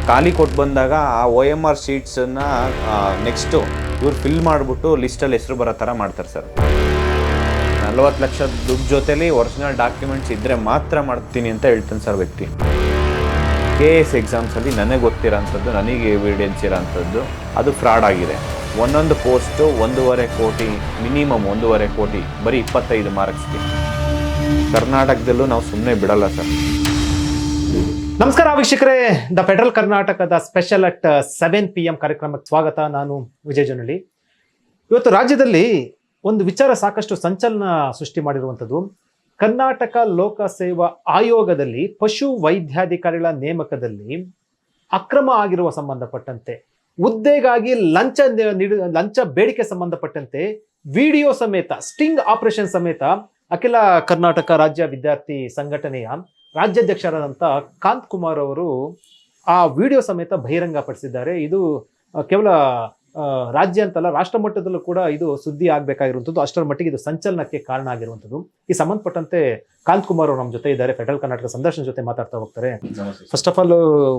ಖಾಲಿ ಕೊಟ್ಟು ಬಂದಾಗ ಆ OMR ಶೀಟ್ಸನ್ನು ನೆಕ್ಸ್ಟು ಇವ್ರು ಫಿಲ್ ಮಾಡಿಬಿಟ್ಟು ಲಿಸ್ಟಲ್ಲಿ ಹೆಸರು ಬರೋ ಥರ ಮಾಡ್ತಾರೆ ಸರ್. 40 ಲಕ್ಷ ದುಡ್ಡು ಜೊತೆಲಿ ಒರಿಜಿನಲ್ ಡಾಕ್ಯುಮೆಂಟ್ಸ್ ಇದ್ದರೆ ಮಾತ್ರ ಮಾಡ್ತೀನಿ ಅಂತ ಹೇಳ್ತಾನೆ ಸರ್ ವ್ಯಕ್ತಿ. KS ಎಕ್ಸಾಮ್ಸಲ್ಲಿ ನನಗೆ ಗೊತ್ತಿರೋಂಥದ್ದು, ನನಗೆ ಎವಿಡೆನ್ಸ್ ಇರೋಂಥದ್ದು ಅದು ಫ್ರಾಡ್ ಆಗಿದೆ. ಒಂದೊಂದು ಪೋಸ್ಟು 1.5 ಕೋಟಿ, ಮಿನಿಮಮ್ 1.5 ಕೋಟಿ, ಬರೀ 25 ಮಾರ್ಕ್ಸ್ಗೆ. ಕರ್ನಾಟಕದಲ್ಲೂ ನಾವು ಸುಮ್ಮನೆ ಬಿಡಲ್ಲ ಸರ್. ನಮಸ್ಕಾರ ವೀಕ್ಷಕರೇ, ದ ಫೆಡರಲ್ ಕರ್ನಾಟಕದ ಸ್ಪೆಷಲ್ ಅಟ್ 7 PM ಕಾರ್ಯಕ್ರಮಕ್ಕೆ ಸ್ವಾಗತ. ನಾನು ವಿಜಯ್ ಜನಳ್ಳಿ. ಇವತ್ತು ರಾಜ್ಯದಲ್ಲಿ ಒಂದು ವಿಚಾರ ಸಾಕಷ್ಟು ಸಂಚಲನ ಸೃಷ್ಟಿ ಮಾಡಿರುವಂಥದ್ದು. ಕರ್ನಾಟಕ ಲೋಕಸೇವಾ ಆಯೋಗದಲ್ಲಿ ಪಶು ವೈದ್ಯಾಧಿಕಾರಿಗಳ ನೇಮಕದಲ್ಲಿ ಅಕ್ರಮ ಆಗಿರುವ ಸಂಬಂಧಪಟ್ಟಂತೆ, ಹುದ್ದೆಗಾಗಿ ಲಂಚ ಬೇಡಿಕೆ ಸಂಬಂಧಪಟ್ಟಂತೆ ವಿಡಿಯೋ ಸಮೇತ, ಸ್ಟಿಂಗ್ ಆಪರೇಷನ್ ಸಮೇತ ಅಖಿಲ ಕರ್ನಾಟಕ ರಾಜ್ಯ ವಿದ್ಯಾರ್ಥಿ ಸಂಘಟನೆಯ ರಾಜ್ಯಾಧ್ಯಕ್ಷರಾದಂಥ ಕಾಂತ್ ಕುಮಾರ್ ಅವರು ಆ ವಿಡಿಯೋ ಸಮೇತ ಬಹಿರಂಗಪಡಿಸಿದ್ದಾರೆ. ಇದು ಕೇವಲ ರಾಜ್ಯ ಅಂತಲ್ಲ, ರಾಷ್ಟ್ರ ಮಟ್ಟದಲ್ಲೂ ಕೂಡ ಇದು ಸುದ್ದಿ ಆಗಬೇಕಾಗಿರುವಂಥದ್ದು. ಅಷ್ಟರ ಮಟ್ಟಿಗೆ ಇದು ಸಂಚಲನಕ್ಕೆ ಕಾರಣ ಆಗಿರುವಂಥದ್ದು. ಈ ಸಂಬಂಧಪಟ್ಟಂತೆ ಕಾಂತ್ ಕುಮಾರ್ ಅವರು ನಮ್ಮ ಜೊತೆ ಇದ್ದಾರೆ. ಫೆಡರಲ್ ಕರ್ನಾಟಕ ಸಂದರ್ಶನ ಜೊತೆ ಮಾತಾಡ್ತಾ ಹೋಗ್ತಾರೆ. ಫಸ್ಟ್ ಆಫ್ ಆಲ್,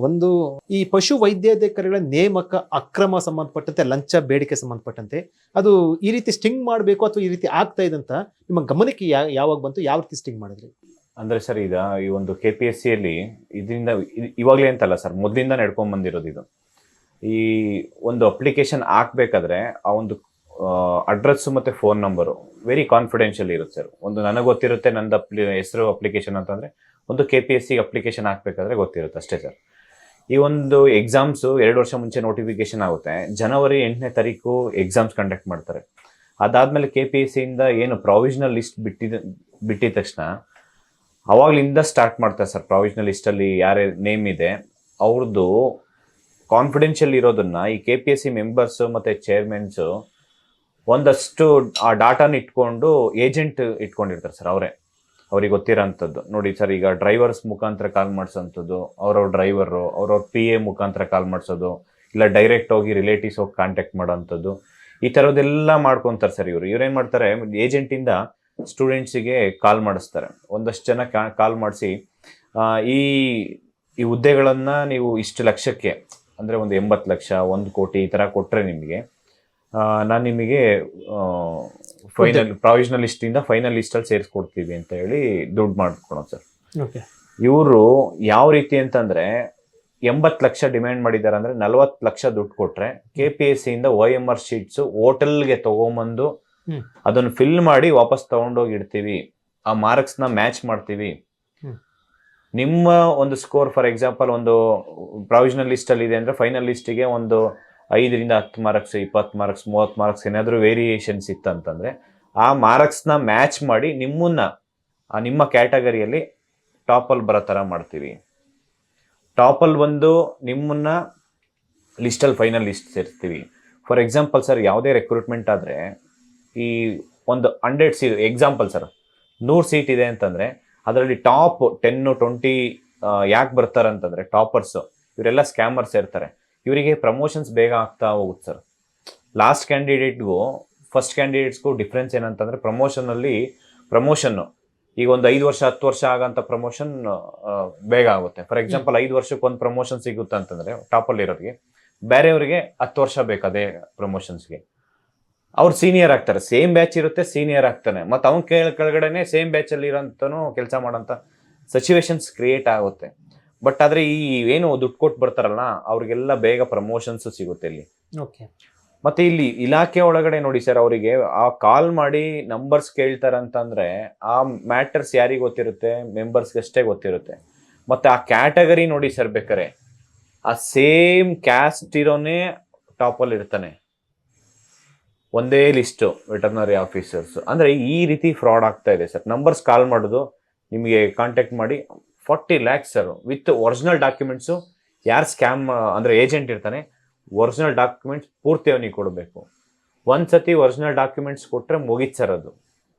ಒಂದು ಈ ಪಶು ವೈದ್ಯಾಧಿಕಾರಿಗಳ ನೇಮಕ ಅಕ್ರಮ ಸಂಬಂಧಪಟ್ಟಂತೆ, ಲಂಚ ಬೇಡಿಕೆ ಸಂಬಂಧಪಟ್ಟಂತೆ ಅದು ಈ ರೀತಿ ಸ್ಟಿಂಗ್ ಮಾಡಬೇಕು ಅಥವಾ ಈ ರೀತಿ ಆಗ್ತಾ ಇದೆ ಅಂತ ನಿಮ್ಮ ಗಮನಕ್ಕೆ ಯಾವಾಗ ಬಂತು? ಯಾವ ರೀತಿ ಸ್ಟಿಂಗ್ ಮಾಡಿದ್ರಿ? ಅಂದರೆ ಸರ್, ಈಗ ಈ ಒಂದು KPSCಯಲ್ಲಿ ಇದರಿಂದ ಇವಾಗಲೇ ಅಂತಲ್ಲ ಸರ್, ಮೊದಲಿಂದ ನಡ್ಕೊಂಡು ಬಂದಿರೋದು ಇದು. ಈ ಒಂದು ಅಪ್ಲಿಕೇಶನ್ ಹಾಕ್ಬೇಕಾದ್ರೆ ಆ ಒಂದು ಅಡ್ರೆಸ್ಸು ಮತ್ತು ಫೋನ್ ನಂಬರು ವೆರಿ ಕಾನ್ಫಿಡೆನ್ಷಿಯಲ್ ಇರುತ್ತೆ ಸರ್. ಒಂದು ನನಗೆ ಗೊತ್ತಿರುತ್ತೆ, ನಂದು ಹೆಸರು ಅಪ್ಲಿಕೇಶನ್ ಅಂತಂದರೆ, ಒಂದು KPSC ಅಪ್ಲಿಕೇಶನ್ ಹಾಕ್ಬೇಕಾದ್ರೆ ಗೊತ್ತಿರುತ್ತೆ ಅಷ್ಟೇ ಸರ್. ಈ ಒಂದು ಎಕ್ಸಾಮ್ಸು 2 ವರ್ಷ ಮುಂಚೆ ನೋಟಿಫಿಕೇಶನ್ ಆಗುತ್ತೆ. ಜನವರಿ 8ನೇ ತಾರೀಕು ಎಕ್ಸಾಮ್ಸ್ ಕಂಡಕ್ಟ್ ಮಾಡ್ತಾರೆ. ಅದಾದಮೇಲೆ KPSCಯಿಂದ ಏನು ಪ್ರಾವಿಷನಲ್ ಲಿಸ್ಟ್ ಬಿಟ್ಟಿದ ತಕ್ಷಣ ಅವಾಗಲಿಂದ ಸ್ಟಾರ್ಟ್ ಮಾಡ್ತಾರೆ ಸರ್. ಪ್ರಾವಿಷನಲ್ ಲಿಸ್ಟಲ್ಲಿ ಯಾರೇ ನೇಮ್ ಇದೆ ಅವ್ರದ್ದು ಕಾನ್ಫಿಡೆನ್ಷಿಯಲ್ ಇರೋದನ್ನ ಈ KPSC ಮೆಂಬರ್ಸು ಮತ್ತು ಚೇರ್ಮನ್ಸು ಒಂದಷ್ಟು ಆ ಡಾಟಾನ ಇಟ್ಕೊಂಡು ಏಜೆಂಟ್ ಇಟ್ಕೊಂಡಿರ್ತಾರೆ ಸರ್. ಅವ್ರಿಗೆ ಗೊತ್ತಿರೋಂಥದ್ದು. ನೋಡಿ ಸರ್, ಈಗ ಡ್ರೈವರ್ಸ್ ಮುಖಾಂತರ ಕಾಲ್ ಮಾಡಿಸೋಂಥದ್ದು, ಅವ್ರವ್ರ ಡ್ರೈವರು, ಅವ್ರವ್ರ PA ಮುಖಾಂತರ ಕಾಲ್ ಮಾಡಿಸೋದು, ಇಲ್ಲ ಡೈರೆಕ್ಟ್ ಹೋಗಿ ರಿಲೇಟಿವ್ಸ್ ಹೋಗಿ ಕಾಂಟ್ಯಾಕ್ಟ್ ಮಾಡೋಂಥದ್ದು, ಈ ಥರದ್ದೆಲ್ಲ ಮಾಡ್ಕೊತಾರೆ ಸರ್. ಇವ್ರೇನು ಮಾಡ್ತಾರೆ, ಏಜೆಂಟಿಂದ ಸ್ಟೂಡೆಂಟ್ಸಿಗೆ ಕಾಲ್ ಮಾಡಿಸ್ತಾರೆ. ಒಂದಷ್ಟು ಜನ ಕಾಲ್ ಮಾಡಿಸಿ ಈ ಹುದ್ದೆಗಳನ್ನು ನೀವು ಇಷ್ಟು ಲಕ್ಷಕ್ಕೆ, ಅಂದರೆ ಒಂದು 80 ಲಕ್ಷ, 1 ಕೋಟಿ ಈ ಥರ ಕೊಟ್ಟರೆ ನಿಮಗೆ ನಾನು ನಿಮಗೆ ಪ್ರಾವಿಷನಲ್ ಲಿಸ್ಟಿಂದ ಫೈನಲ್ ಲಿಸ್ಟಲ್ಲಿ ಸೇರಿಸ್ಕೊಡ್ತೀವಿ ಅಂತ ಹೇಳಿ ದುಡ್ಡು ಮಾಡ್ಕೊಳೋದು ಸರ್. ಓಕೆ. ಇವರು ಯಾವ ರೀತಿ ಅಂತಂದರೆ, 80 ಲಕ್ಷ ಡಿಮ್ಯಾಂಡ್ ಮಾಡಿದ್ದಾರೆ ಅಂದರೆ 40 ಲಕ್ಷ ದುಡ್ಡು ಕೊಟ್ಟರೆ KPSCಯಿಂದ OMR ಶೀಟ್ಸು ಹೋಟೆಲ್ಗೆ ತೊಗೊಂಬಂದು ಅದನ್ನು ಫಿಲ್ ಮಾಡಿ ವಾಪಸ್ ತಗೊಂಡೋಗಿ ಇಡ್ತೀವಿ, ಆ ಮಾರ್ಕ್ಸ್ನ ಮ್ಯಾಚ್ ಮಾಡ್ತೀವಿ. ನಿಮ್ಮ ಒಂದು ಸ್ಕೋರ್, ಫಾರ್ ಎಕ್ಸಾಂಪಲ್ ಒಂದು ಪ್ರಾವಿಷನಲ್ ಲಿಸ್ಟಲ್ಲಿ ಇದೆ ಅಂದರೆ ಫೈನಲ್ ಲಿಸ್ಟಿಗೆ ಒಂದು 5ರಿಂದ 10 ಮಾರ್ಕ್ಸ್, 20 ಮಾರ್ಕ್ಸ್, 30 ಮಾರ್ಕ್ಸ್ ಏನಾದರೂ ವೇರಿಯೇಷನ್ಸ್ ಇತ್ತಂತಂದರೆ ಆ ಮಾರ್ಕ್ಸ್ನ ಮ್ಯಾಚ್ ಮಾಡಿ ನಿಮ್ಮ ಕ್ಯಾಟಗರಿಯಲ್ಲಿ ಟಾಪಲ್ಲಿ ಬರೋ ಥರ ಮಾಡ್ತೀವಿ. ಟಾಪಲ್ಲಿ ಬಂದು ನಿಮ್ಮನ್ನ ಲಿಸ್ಟಲ್ಲಿ ಫೈನಲ್ ಲಿಸ್ಟ್ ಸೇರಿಸ್ತೀವಿ. ಫಾರ್ ಎಕ್ಸಾಂಪಲ್ ಸರ್, ಯಾವುದೇ ರೆಕ್ರೂಟ್ಮೆಂಟ್ ಆದರೆ ಈ ಒಂದು 100 ಸೀಟ್, ಎಕ್ಸಾಂಪಲ್ ಸರ್ 100 ಸೀಟ್ ಇದೆ ಅಂತಂದರೆ ಅದರಲ್ಲಿ ಟಾಪ್ 10, 20 ಯಾಕೆ ಬರ್ತಾರೆ ಅಂತಂದರೆ, ಟಾಪರ್ಸು ಇವರೆಲ್ಲ ಸ್ಕ್ಯಾಮರ್ಸ್ ಇರ್ತಾರೆ. ಇವರಿಗೆ ಪ್ರಮೋಷನ್ಸ್ ಬೇಗ ಆಗ್ತಾ ಹೋಗುತ್ತೆ ಸರ್. ಲಾಸ್ಟ್ ಕ್ಯಾಂಡಿಡೇಟ್ಗೂ ಫಸ್ಟ್ ಕ್ಯಾಂಡಿಡೇಟ್ಸ್ಗೂ ಡಿಫ್ರೆನ್ಸ್ ಏನಂತಂದರೆ, ಪ್ರಮೋಷನ್ನು ಈಗ ಒಂದು 5 ವರ್ಷ 10 ವರ್ಷ ಆಗೋಂಥ ಪ್ರಮೋಷನ್ ಬೇಗ ಆಗುತ್ತೆ. ಫಾರ್ ಎಕ್ಸಾಂಪಲ್ 5 ವರ್ಷಕ್ಕೆ ಒಂದು ಪ್ರಮೋಷನ್ ಸಿಗುತ್ತೆ ಅಂತಂದರೆ ಟಾಪಲ್ಲಿರೋರಿಗೆ, ಬೇರೆಯವರಿಗೆ 10 ವರ್ಷ ಬೇಕು ಅದೇ ಪ್ರಮೋಷನ್ಸ್ಗೆ. ಅವ್ರು ಸೀನಿಯರ್ ಆಗ್ತಾರೆ, ಸೇಮ್ ಬ್ಯಾಚ್ ಇರುತ್ತೆ, ಸೀನಿಯರ್ ಆಗ್ತಾನೆ, ಮತ್ತು ಅವ್ನ ಕೆಳಗಡೆನೆ ಸೇಮ್ ಬ್ಯಾಚಲ್ಲಿ ಇರೋಂಥನು ಕೆಲಸ ಮಾಡೋಂಥ ಸಿಚುವೇಶನ್ಸ್ ಕ್ರಿಯೇಟ್ ಆಗುತ್ತೆ. ಬಟ್ ಆದರೆ ಈ ಏನು ದುಡ್ಡು ಕೊಟ್ಟು ಬರ್ತಾರಲ್ಲ ಅವ್ರಿಗೆಲ್ಲ ಬೇಗ ಪ್ರಮೋಷನ್ಸು ಸಿಗುತ್ತೆ ಇಲ್ಲಿ. ಓಕೆ. ಮತ್ತು ಇಲ್ಲಿ ಇಲಾಖೆ ಒಳಗಡೆ ನೋಡಿ ಸರ್, ಅವರಿಗೆ ಆ ಕಾಲ್ ಮಾಡಿ ನಂಬರ್ಸ್ ಕೇಳ್ತಾರೆ ಅಂತಂದರೆ ಆ ಮ್ಯಾಟರ್ಸ್ ಯಾರಿಗೆ ಗೊತ್ತಿರುತ್ತೆ, ಮೆಂಬರ್ಸ್ಗಷ್ಟೇ ಗೊತ್ತಿರುತ್ತೆ. ಮತ್ತು ಆ ಕ್ಯಾಟಗರಿ ನೋಡಿ ಸರ್, ಬೇಕಾರೆ ಆ ಸೇಮ್ ಕ್ಯಾಸ್ಟ್ ಇರೋನೇ ಟಾಪಲ್ಲಿ ಇರ್ತಾನೆ, ಒಂದೇ ಲಿಸ್ಟು ವೆಟರ್ನರಿ ಆಫೀಸರ್ಸ್. ಅಂದರೆ ಈ ರೀತಿ ಫ್ರಾಡ್ ಆಗ್ತಾ ಇದೆ ಸರ್. ನಂಬರ್ಸ್ ಕಾಲ್ ಮಾಡೋದು, ನಿಮಗೆ ಕಾಂಟ್ಯಾಕ್ಟ್ ಮಾಡಿ 40 lakhs sir, with original documents. ಯಾರು ಸ್ಕ್ಯಾಮ್ ಅಂದರೆ ಏಜೆಂಟ್ ಇರ್ತಾನೆ, ಒರಿಜಿನಲ್ ಡಾಕ್ಯುಮೆಂಟ್ಸ್ ಪೂರ್ತಿ ಅವನಿಗೆ ಕೊಡಬೇಕು. ಒಂದು ಸತಿ ಒರಿಜಿನಲ್ ಡಾಕ್ಯುಮೆಂಟ್ಸ್ ಕೊಟ್ಟರೆ ಮುಗೀತು ಸರ್. ಅದು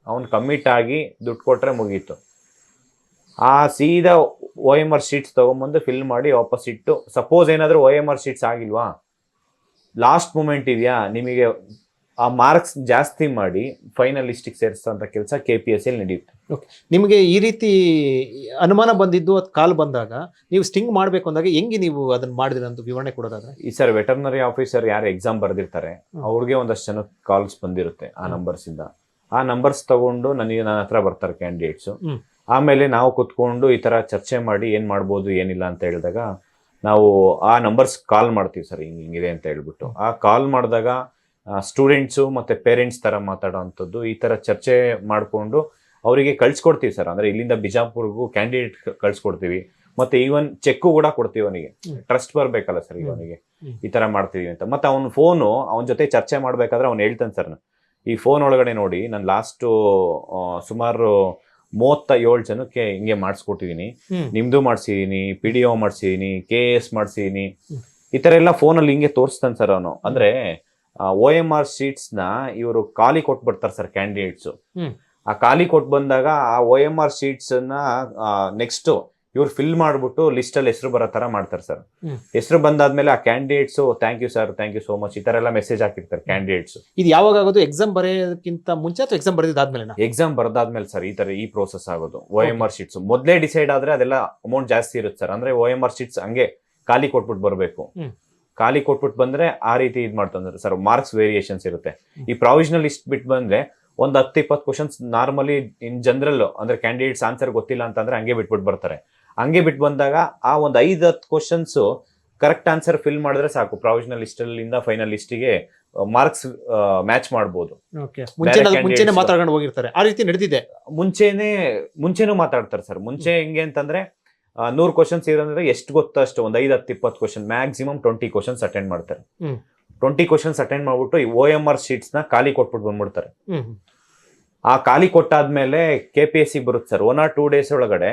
ಅವ್ನು ಕಮಿಟ್ ಆಗಿ ದುಡ್ಡು ಕೊಟ್ಟರೆ ಮುಗೀತು. ಆ ಸೀದಾ OMR ಶೀಟ್ಸ್ ತೊಗೊಂಬಂದು ಫಿಲ್ ಮಾಡಿ ವಾಪಸ್ ಇಟ್ಟು, ಸಪೋಸ್ ಏನಾದರೂ OMR ಶೀಟ್ಸ್ ಆಗಿಲ್ವಾ, ಲಾಸ್ಟ್ ಮೂಮೆಂಟ್ ಇದೆಯಾ, ನಿಮಗೆ ಆ ಮಾರ್ಕ್ಸ್ ಜಾಸ್ತಿ ಮಾಡಿ ಫೈನಲ್ ಲಿಸ್ಟಿಗೆ ಸೇರಿಸೋಂಥ ಕೆಲಸ KPSCಯಲ್ಲಿ ನಡೆಯುತ್ತೆ. ನಿಮಗೆ ಈ ರೀತಿ ಅನುಮಾನ ಬಂದಿದ್ದು ಅದು ಕಾಲ್ ಬಂದಾಗ ನೀವು ಸ್ಟಿಂಗ್ ಮಾಡಬೇಕು ಅಂದಾಗ ಹೆಂಗೆ ನೀವು ಅದನ್ನ ಮಾಡಿದ್ರಿ ಅಂತ ವಿವರಣೆ ಕೊಡೋದಾದ್ರೆ? ಈ ಸರ್ ವೆಟರ್ನರಿ ಆಫೀಸರ್ ಯಾರು ಎಕ್ಸಾಮ್ ಬರ್ದಿರ್ತಾರೆ ಅವ್ರಿಗೆ ಒಂದಷ್ಟು ಜನ ಕಾಲ್ಸ್ ಬಂದಿರುತ್ತೆ ಆ ನಂಬರ್ಸ್ ಇಂದ. ಆ ನಂಬರ್ಸ್ ತಗೊಂಡು ನನ್ನ ಹತ್ರ ಬರ್ತಾರೆ ಕ್ಯಾಂಡಿಡೇಟ್ಸ್. ಆಮೇಲೆ ನಾವು ಕುತ್ಕೊಂಡು ಈ ತರ ಚರ್ಚೆ ಮಾಡಿ ಏನ್ ಮಾಡ್ಬೋದು ಏನಿಲ್ಲ ಅಂತ ಹೇಳಿದಾಗ ನಾವು ಆ ನಂಬರ್ಸ್ ಕಾಲ್ ಮಾಡ್ತೀವಿ ಸರ್, ಹಿಂಗಿದೆ ಅಂತ ಹೇಳ್ಬಿಟ್ಟು. ಆ ಕಾಲ್ ಮಾಡಿದಾಗ ಸ್ಟೂಡೆಂಟ್ಸು ಮತ್ತೆ ಪೇರೆಂಟ್ಸ್ ತರ ಮಾತಾಡೋವಂಥದ್ದು ಈ ತರ ಚರ್ಚೆ ಮಾಡಿಕೊಂಡು ಅವರಿಗೆ ಕಳ್ಸಿಕೊಡ್ತೀವಿ ಸರ್. ಅಂದ್ರೆ ಇಲ್ಲಿಂದ ಬಿಜಾಪುರ್ಗೂ ಕ್ಯಾಂಡಿಡೇಟ್ ಕಳ್ಸಿಕೊಡ್ತೀವಿ. ಮತ್ತೆ ಈವನ್ ಚೆಕ್ಕು ಕೂಡ ಕೊಡ್ತೀವಿ ಅವನಿಗೆ. ಟ್ರಸ್ಟ್ ಬರ್ಬೇಕಲ್ಲ ಸರ್ ಇವನಿಗೆ ಈ ತರ ಮಾಡ್ತೀವಿ ಅಂತ. ಮತ್ತೆ ಅವನ ಫೋನು ಅವನ ಜೊತೆ ಚರ್ಚೆ ಮಾಡ್ಬೇಕಾದ್ರೆ ಅವ್ನು ಹೇಳ್ತಾನೆ ಸರ್, ಈ ಫೋನ್ ಒಳಗಡೆ ನೋಡಿ ನಾನು ಲಾಸ್ಟ್ ಸುಮಾರು 37 ಜನಕ್ಕೆ ಹಿಂಗೆ ಮಾಡಿಸ್ಕೊಟ್ಟಿದೀನಿ, ನಿಮ್ದು ಮಾಡ್ಸಿದೀನಿ, PDO ಮಾಡ್ಸಿದೀನಿ, KS ಮಾಡ್ಸಿದೀನಿ, ಈ ತರ ಎಲ್ಲ ಫೋನಲ್ಲಿ ಹಿಂಗೆ ತೋರಿಸ್ತಾನೆ ಸರ್ ಅವನು. ಅಂದ್ರೆ OMR ಶೀಟ್ಸ್ ನ ಇವರು ಖಾಲಿ ಕೊಟ್ಬಿಡ್ತಾರೆ ಸರ್ ಕ್ಯಾಂಡಿಡೇಟ್ಸ್. ಆ ಖಾಲಿ ಕೊಟ್ಟು ಬಂದಾಗ ಆ OMR ಶೀಟ್ಸ್ ನ ನೆಕ್ಸ್ಟ್ ಇವ್ರು ಫಿಲ್ ಮಾಡ್ಬಿಟ್ಟು ಲಿಸ್ಟ್ ಅಲ್ಲಿ ಹೆಸರು ಬರೋ ತರ ಮಾಡ್ತಾರೆ ಸರ್. ಹೆಸರು ಬಂದಾದ್ಮೇಲೆ ಆ candidates thank you sir, thank you so much ಈ ತರ ಎಲ್ಲ ಮೆಸೇಜ್ ಹಾಕಿರ್ತಾರೆ ಕ್ಯಾಂಡಿಡೇಟ್ಸ್. ಇದು ಯಾವಾಗ ಆಗೋದು? ಎಕ್ಸಾಮ್ ಬರೆಯೋದಕ್ಕಿಂತ ಮುಂಚೆ ಅಥವಾ ಎಕ್ಸಾಮ್ ಬರೆದಾದ್ಮೇಲೆ? ಎಕ್ಸಾಮ್ ಬರ್ದಾದ್ಮೇಲೆ ಸರ್ ಈ ಪ್ರೋಸೆಸ್ ಆಗೋದು. OMR ಶೀಟ್ಸ್ ಮೊದಲೇ ಡಿಸೈಡ್ ಆದ್ರೆ ಅದೆಲ್ಲ ಅಮೌಂಟ್ ಜಾಸ್ತಿ ಇರುತ್ತೆ ಸರ್. ಅಂದ್ರೆ OMR ಶೀಟ್ಸ್ ಹಂಗೆ ಖಾಲಿ ಕೊಟ್ಬಿಟ್ಟು ಬರ್ಬೇಕು. ಖಾಲಿ ಕೊಟ್ಬಿಟ್ಟು ಬಂದ್ರೆ ಆ ರೀತಿ ಇದ್ ಮಾಡ್ತಂದ್ರೆ ಸರ್ ಮಾರ್ಕ್ಸ್ ವೇರಿಯೇಷನ್ಸ್ ಇರುತ್ತೆ. ಈ ಪ್ರಾವಿಷನಲ್ ಲಿಸ್ಟ್ ಬಿಟ್ಟು ಬಂದ್ರೆ ಒಂದು 10-20 ಕ್ವಶನ್ಸ್ ನಾರ್ಮಲಿ ಇನ್ ಜನರಲ್ ಅಂದ್ರೆ ಕ್ಯಾಂಡಿಡೇಟ್ಸ್ ಆನ್ಸರ್ ಗೊತ್ತಿಲ್ಲ ಅಂತಂದ್ರೆ ಹಂಗೆ ಬಿಟ್ಬಿಟ್ಟು ಬರ್ತಾರೆ. ಹಂಗೆ ಬಿಟ್ಟು ಬಂದಾಗ ಆ ಒಂದು 5-10 ಕ್ವಶನ್ಸ್ ಕರೆಕ್ಟ್ ಆನ್ಸರ್ ಫಿಲ್ ಮಾಡಿದ್ರೆ ಸಾಕು, ಪ್ರಾವಿಷನಲ್ ಲಿಸ್ಟ್ ಅಲ್ಲಿಂದ ಫೈನಲ್ ಲಿಸ್ಟಿಗೆ ಮಾರ್ಕ್ಸ್ ಮ್ಯಾಚ್ ಮಾಡ್ಬೋದು. ಮುಂಚೆನೆ ಮಾತಾಡ್ಕೊಂಡು ಹೋಗಿರ್ತಾರೆ, ಆ ರೀತಿ ನಡೆದಿದೆ. ಮುಂಚೆನೂ ಮಾತಾಡ್ತಾರೆ ಸರ್. ಮುಂಚೆ ಹೆಂಗೆ ಅಂತಂದ್ರೆ 100 ಕ್ವಶನ್ಸ್ ಇರಂದ್ರೆ ಎಷ್ಟು ಗೊತ್ತೋ ಅಷ್ಟು ಒಂದು 5-10-20 ಕ್ವಶನ್, ಮ್ಯಾಕ್ಸಿಮಮ್ 20 ಕ್ವಶನ್ಸ್ ಅಟೆಂಡ್ ಮಾಡ್ತಾರೆ. 20 ಕ್ವಶನ್ಸ್ ಅಟೆಂಡ್ ಮಾಡ್ಬಿಟ್ಟು ಈ OMR ಶೀಟ್ಸ್ ನ ಖಾಲಿ ಕೊಟ್ಬಿಟ್ಟು ಬಂದ್ಬಿಡ್ತಾರೆ. ಆ ಖಾಲಿ ಕೊಟ್ಟಾದ್ಮೇಲೆ KPSC ಬರುತ್ತೆ ಸರ್. 1 or 2 ಡೇಸ್ ಒಳಗಡೆ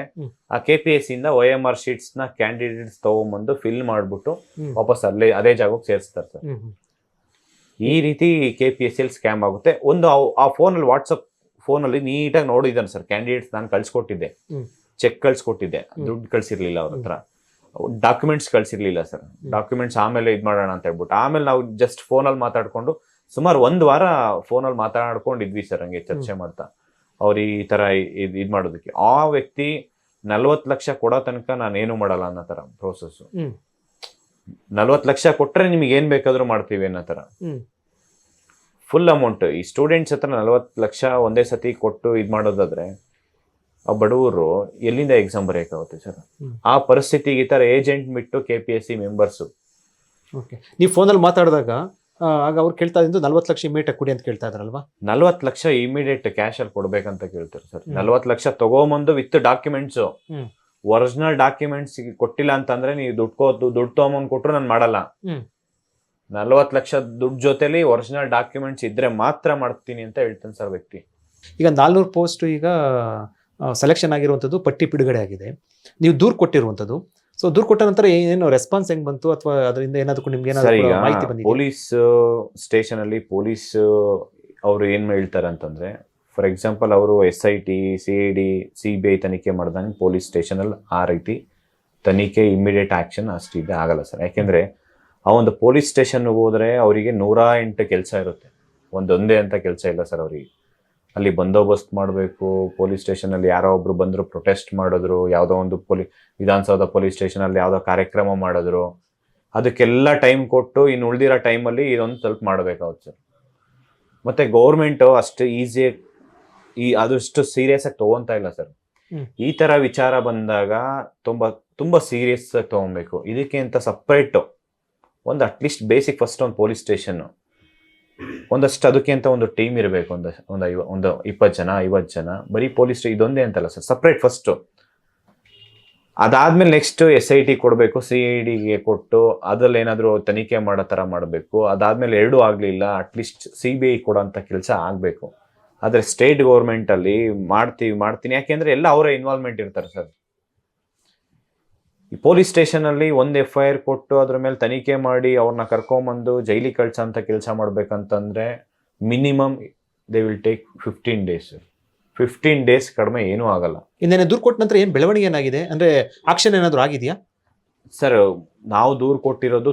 ಆ KPSC ಇಂದ OMR ಶೀಟ್ಸ್ ನ ಕ್ಯಾಂಡಿಡೇಟ್ಸ್ ತಗೊಂಡ್ಬಂದು ಫಿಲ್ ಮಾಡ್ಬಿಟ್ಟು ವಾಪಸ್ ಅದೇ ಜಾಗಕ್ಕೆ ಸೇರಿಸ್ತಾರೆ ಸರ್. ಈ ರೀತಿ KPSC ಅಲ್ಲಿ ಸ್ಕ್ಯಾಮ್ ಆಗುತ್ತೆ. ಒಂದು ಆ ಫೋನಲ್ಲಿ ವಾಟ್ಸಪ್ ಫೋನಲ್ಲಿ ನೀಟಾಗಿ ನೋಡಿದ್ದಾನೆ ಸರ್ ಕ್ಯಾಂಡಿಡೇಟ್ಸ್ ನಾನು ಕಳ್ಸಿಕೊಟ್ಟಿದ್ದೆ, ಚೆಕ್ ಕಳ್ಸಿಕೊಟ್ಟಿದ್ದೆ, ದುಡ್ಡು ಕಳ್ಸಿರ್ಲಿಲ್ಲ ಅವ್ರ ಹತ್ರ, ಡಾಕ್ಯುಮೆಂಟ್ಸ್ ಕಳ್ಸಿರ್ಲಿಲ್ಲ ಸರ್. ಡಾಕ್ಯುಮೆಂಟ್ಸ್ ಆಮೇಲೆ ಇದ್ ಮಾಡೋಣ ಅಂತ ಹೇಳ್ಬಿಟ್ಟು ಆಮೇಲೆ ನಾವು ಜಸ್ಟ್ ಫೋನಲ್ಲಿ ಮಾತಾಡ್ಕೊಂಡು ಸುಮಾರು 1 ವಾರ ಫೋನಲ್ಲಿ ಮಾತಾಡ್ಕೊಂಡಿದ್ವಿ ಸರ್ ಹಂಗೆ ಚರ್ಚೆ ಮಾಡ್ತಾ. ಅವ್ರು ಈ ತರ ಇದ್ ಮಾಡೋದಕ್ಕೆ ಆ ವ್ಯಕ್ತಿ 40 ಲಕ್ಷ ಕೊಡೋ ತನಕ ನಾನು ಏನು ಮಾಡಲ್ಲ ಅನ್ನೋ ತರ ಪ್ರೋಸೆಸ್. 40 ಲಕ್ಷ ಕೊಟ್ರೆ ನಿಮಗೆ ಏನ್ ಬೇಕಾದ್ರೂ ಮಾಡ್ತೀವಿ ಅನ್ನೋ ತರ ಫುಲ್ ಅಮೌಂಟ್. ಈ ಸ್ಟೂಡೆಂಟ್ಸ್ ಹತ್ರ 40 ಲಕ್ಷ ಒಂದೇ ಸತಿ ಕೊಟ್ಟು ಇದ್ ಮಾಡೋದಾದ್ರೆ ಆ ಬಡವರು ಎಲ್ಲಿಂದ ಎಕ್ಸಾಮ್ ಬರೆಯಕ್ಕಾಗುತ್ತೆ ಸರ್? ಆ ಪರಿಸ್ಥಿತಿಗೆ ಈ ತರ ಏಜೆಂಟ್ ಬಿಟ್ಟು KPSC ಮೆಂಬರ್ಸು. ನೀವು ಫೋನಲ್ಲಿ ಮಾತಾಡಿದಾಗ ಆಗ ಅವ್ರು ಕೇಳ್ತಾ ಇದ್ದು 40 ಲಕ್ಷ ಇಮಿಡಿಯೇಟ್ ಕೊಡಿ ಅಂತ ಕೇಳ್ತಾ ಇದ್ರಲ್ವಾ? 40 ಲಕ್ಷ ಇಮಿಡಿಯೇಟ್ ಕ್ಯಾಶ್ ಅಲ್ಲಿ ಕೊಡ್ಬೇಕಂತ ಕೇಳ್ತಾರೆ ಸರ್. 40 ಲಕ್ಷ ತಗೊಂಬಂದು ವಿತ್ ಡಾಕ್ಯುಮೆಂಟ್ಸ್, ಒರಿಜಿನಲ್ ಡಾಕ್ಯುಮೆಂಟ್ಸ್ ಕೊಟ್ಟಿಲ್ಲ ಅಂತಂದ್ರೆ ನೀವು ದುಡ್ಡು ತಗೊಂಬಂದ್ ಕೊಟ್ರು ನಾನು ಮಾಡಲ್ಲ. 40 ಲಕ್ಷ ದುಡ್ಡು ಜೊತೆಲಿ ಒರಿಜಿನಲ್ ಡಾಕ್ಯುಮೆಂಟ್ಸ್ ಇದ್ರೆ ಮಾತ್ರ ಮಾಡ್ತೀನಿ ಅಂತ ಹೇಳ್ತಾನೆ ಸರ್ ವ್ಯಕ್ತಿ. ಈಗ 400 ಪೋಸ್ಟ್ ಈಗ ಸೆಲೆಕ್ಷನ್ ಆಗಿರುವಂಥದ್ದು, ಪಟ್ಟಿ ಬಿಡುಗಡೆ ಆಗಿದೆ, ನೀವು ದೂರು ಕೊಟ್ಟಿರುವಂಥದ್ದು. ಸೊ ದೂರು ಕೊಟ್ಟ ನಂತರ ಏನು ರೆಸ್ಪಾನ್ಸ್ ಹೆಂಗ್ ಬಂತು, ಅಥವಾ ಅದರಿಂದ ಏನಾದ್ರು ನಿಮ್ಗೆ ಏನಾದ್ರು ಮಾಹಿತಿ ಬಂದಿದೆ? ಪೊಲೀಸ್ ಸ್ಟೇಷನ್ ಅಲ್ಲಿ ಪೊಲೀಸ್ ಅವರು ಏನ್ ಹೇಳ್ತಾರೆ ಅಂತಂದ್ರೆ, ಫಾರ್ ಎಕ್ಸಾಂಪಲ್ ಅವರು SIT, CID, CBI ತನಿಖೆ ಮಾಡ್ದಂಗೆ ಪೊಲೀಸ್ ಸ್ಟೇಷನ್ ಅಲ್ಲಿ ಆ ರೀತಿ ತನಿಖೆ ಇಮಿಡಿಯೇಟ್ ಆಕ್ಷನ್ ಅಷ್ಟಿದೆ ಆಗಲ್ಲ ಸರ್. ಯಾಕೆಂದ್ರೆ ಆ ಒಂದು ಪೊಲೀಸ್ ಸ್ಟೇಷನ್ ಹೋದ್ರೆ ಅವರಿಗೆ 108 ಕೆಲಸ ಇರುತ್ತೆ, ಒಂದೊಂದೇ ಅಂತ ಕೆಲಸ ಇಲ್ಲ ಸರ್ ಅವರಿಗೆ. ಅಲ್ಲಿ ಬಂದೋಬಸ್ತ್ ಮಾಡಬೇಕು, ಪೊಲೀಸ್ ಸ್ಟೇಷನ್ ಅಲ್ಲಿ ಯಾರೋ ಒಬ್ರು ಬಂದ್ರು ಪ್ರೊಟೆಸ್ಟ್ ಮಾಡಿದ್ರು, ಯಾವುದೋ ಒಂದು ವಿಧಾನಸೌಧ ಪೊಲೀಸ್ ಸ್ಟೇಷನ್ ಅಲ್ಲಿ ಯಾವುದೋ ಕಾರ್ಯಕ್ರಮ ಮಾಡಿದ್ರು, ಅದಕ್ಕೆಲ್ಲ ಟೈಮ್ ಕೊಟ್ಟು ಇನ್ನು ಉಳಿದಿರೋ ಟೈಮಲ್ಲಿ ಇದೊಂದು ಸ್ವಲ್ಪ ಮಾಡಬೇಕಾಗುತ್ತೆ ಸರ್. ಮತ್ತೆ ಗೌರ್ಮೆಂಟ್ ಅಷ್ಟು ಈಸಿ ಅದಷ್ಟು ಸೀರಿಯಸ್ ಆಗಿ ತಗೊಂತಾ ಇಲ್ಲ ಸರ್. ಈ ತರ ವಿಚಾರ ಬಂದಾಗ ತುಂಬಾ ಸೀರಿಯಸ್ ಆಗಿ ತಗೊಬೇಕು. ಇದಕ್ಕೆ ಅಂತ ಸಪ್ರೇಟ್ ಒಂದು ಅಟ್ಲೀಸ್ಟ್ ಬೇಸಿಕ್ ಫಸ್ಟ್ ಒಂದು ಪೊಲೀಸ್ ಸ್ಟೇಷನ್ ಒಂದಷ್ಟು ಅದಕ್ಕೆ ಅಂತ ಒಂದು ಟೀಮ್ ಇರಬೇಕು. ಒಂದು 20 ಜನ 50 ಜನ ಬರೀ ಪೊಲೀಸ್ ಇದೊಂದೇ ಅಂತಲ್ಲ ಸರ್, ಸಪ್ರೇಟ್ ಫಸ್ಟ್. ಅದಾದ್ಮೇಲೆ ನೆಕ್ಸ್ಟ್ SIT ಕೊಡಬೇಕು, CIDಗೆ ಕೊಟ್ಟು ಅದ್ರಲ್ಲಿ ಏನಾದ್ರು ತನಿಖೆ ಮಾಡೋ ತರ ಮಾಡಬೇಕು. ಅದಾದ್ಮೇಲೆ 2 ಆಗ್ಲಿಲ್ಲ ಅಟ್ಲೀಸ್ಟ್ CBI ಕೊಡೋಂಥ ಕೆಲಸ ಆಗ್ಬೇಕು. ಆದ್ರೆ ಸ್ಟೇಟ್ ಗೌರ್ಮೆಂಟ್ ಅಲ್ಲಿ ಮಾಡ್ತೀನಿ ಯಾಕೆಂದ್ರೆ ಎಲ್ಲ ಅವರೇ ಇನ್ವಾಲ್ವ್ಮೆಂಟ್ ಇರ್ತಾರೆ ಸರ್. ಈ ಪೊಲೀಸ್ ಸ್ಟೇಷನ್ ಅಲ್ಲಿ ಒಂದು FIR ಕೊಟ್ಟು ಅದ್ರ ಮೇಲೆ ತನಿಖೆ ಮಾಡಿ ಅವ್ರನ್ನ ಕರ್ಕೊಂಬಂದು ಜೈಲಿಗೆ ಕಳ್ಸಂತ ಕೆಲಸ ಮಾಡ್ಬೇಕಂತಂದ್ರೆ minimum they will take 15 days. 15 days ಕಡಿಮೆ ಏನೂ ಆಗಲ್ಲ. ಇನ್ನೇನು ದೂರು ಕೊಟ್ಟ ನಂತರ ಏನ್ ಬೆಳವಣಿಗೆ ಏನಾಗಿದೆ, ಅಂದ್ರೆ ಆಕ್ಷನ್ ಏನಾದ್ರು ಆಗಿದೆಯಾ ಸರ್? ನಾವು ದೂರು ಕೊಟ್ಟಿರೋದು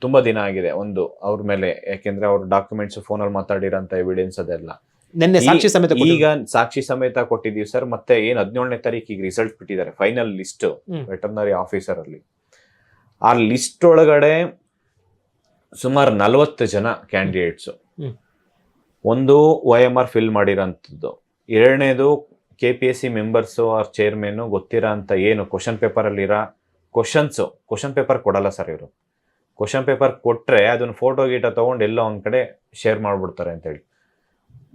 ತುಂಬಾ ದಿನ ಆಗಿದೆ ಒಂದು ಅವ್ರ ಮೇಲೆ. ಯಾಕೆಂದ್ರೆ ಅವ್ರ ಡಾಕ್ಯುಮೆಂಟ್ಸ್ ಫೋನಲ್ಲಿ ಮಾತಾಡಿರೋಂಥ ಎವಿಡೆನ್ಸ್ ಅದೆಲ್ಲ ನಿನ್ನೆ ಸಾಕ್ಷಿ ಸಮೇತ ಈಗ ಸಾಕ್ಷಿ ಸಮೇತ ಕೊಟ್ಟಿದೀವಿ ಸರ್. ಮತ್ತೆ ಏನ್ 17ನೇ ತಾರೀಕಿಗೆ ರಿಸಲ್ಟ್ ಬಿಟ್ಟಿದ್ದಾರೆ, ಫೈನಲ್ ಲಿಸ್ಟ್ ವೆಟರ್ನರಿ ಆಫೀಸರ್ ಅಲ್ಲಿ. ಆ ಲಿಸ್ಟ್ ಒಳಗಡೆ ಸುಮಾರು 40 ಜನ ಕ್ಯಾಂಡಿಡೇಟ್ಸ್. ಒಂದು OMR ಫಿಲ್ ಮಾಡಿರೋಂಥದ್ದು, ಎರಡನೇದು KPSC ಮೆಂಬರ್ಸು ಆರ್ ಚೇರ್ಮನ್ ಗೊತ್ತಿರೋ ಅಂತ ಏನು ಕ್ವಶನ್ ಪೇಪರ್ ಅಲ್ಲಿ ಇರೋ ಕ್ವಶನ್ ಪೇಪರ್ ಕೊಡಲ್ಲ ಸರ್ ಇವರು. ಕ್ವಶನ್ ಪೇಪರ್ ಕೊಟ್ರೆ ಅದನ್ನ ಫೋಟೋ ಗೀಟ ತಗೊಂಡು ಎಲ್ಲೋ ಒಂದ್ ಕಡೆ ಶೇರ್ ಮಾಡ್ಬಿಡ್ತಾರೆ ಅಂತೇಳಿ,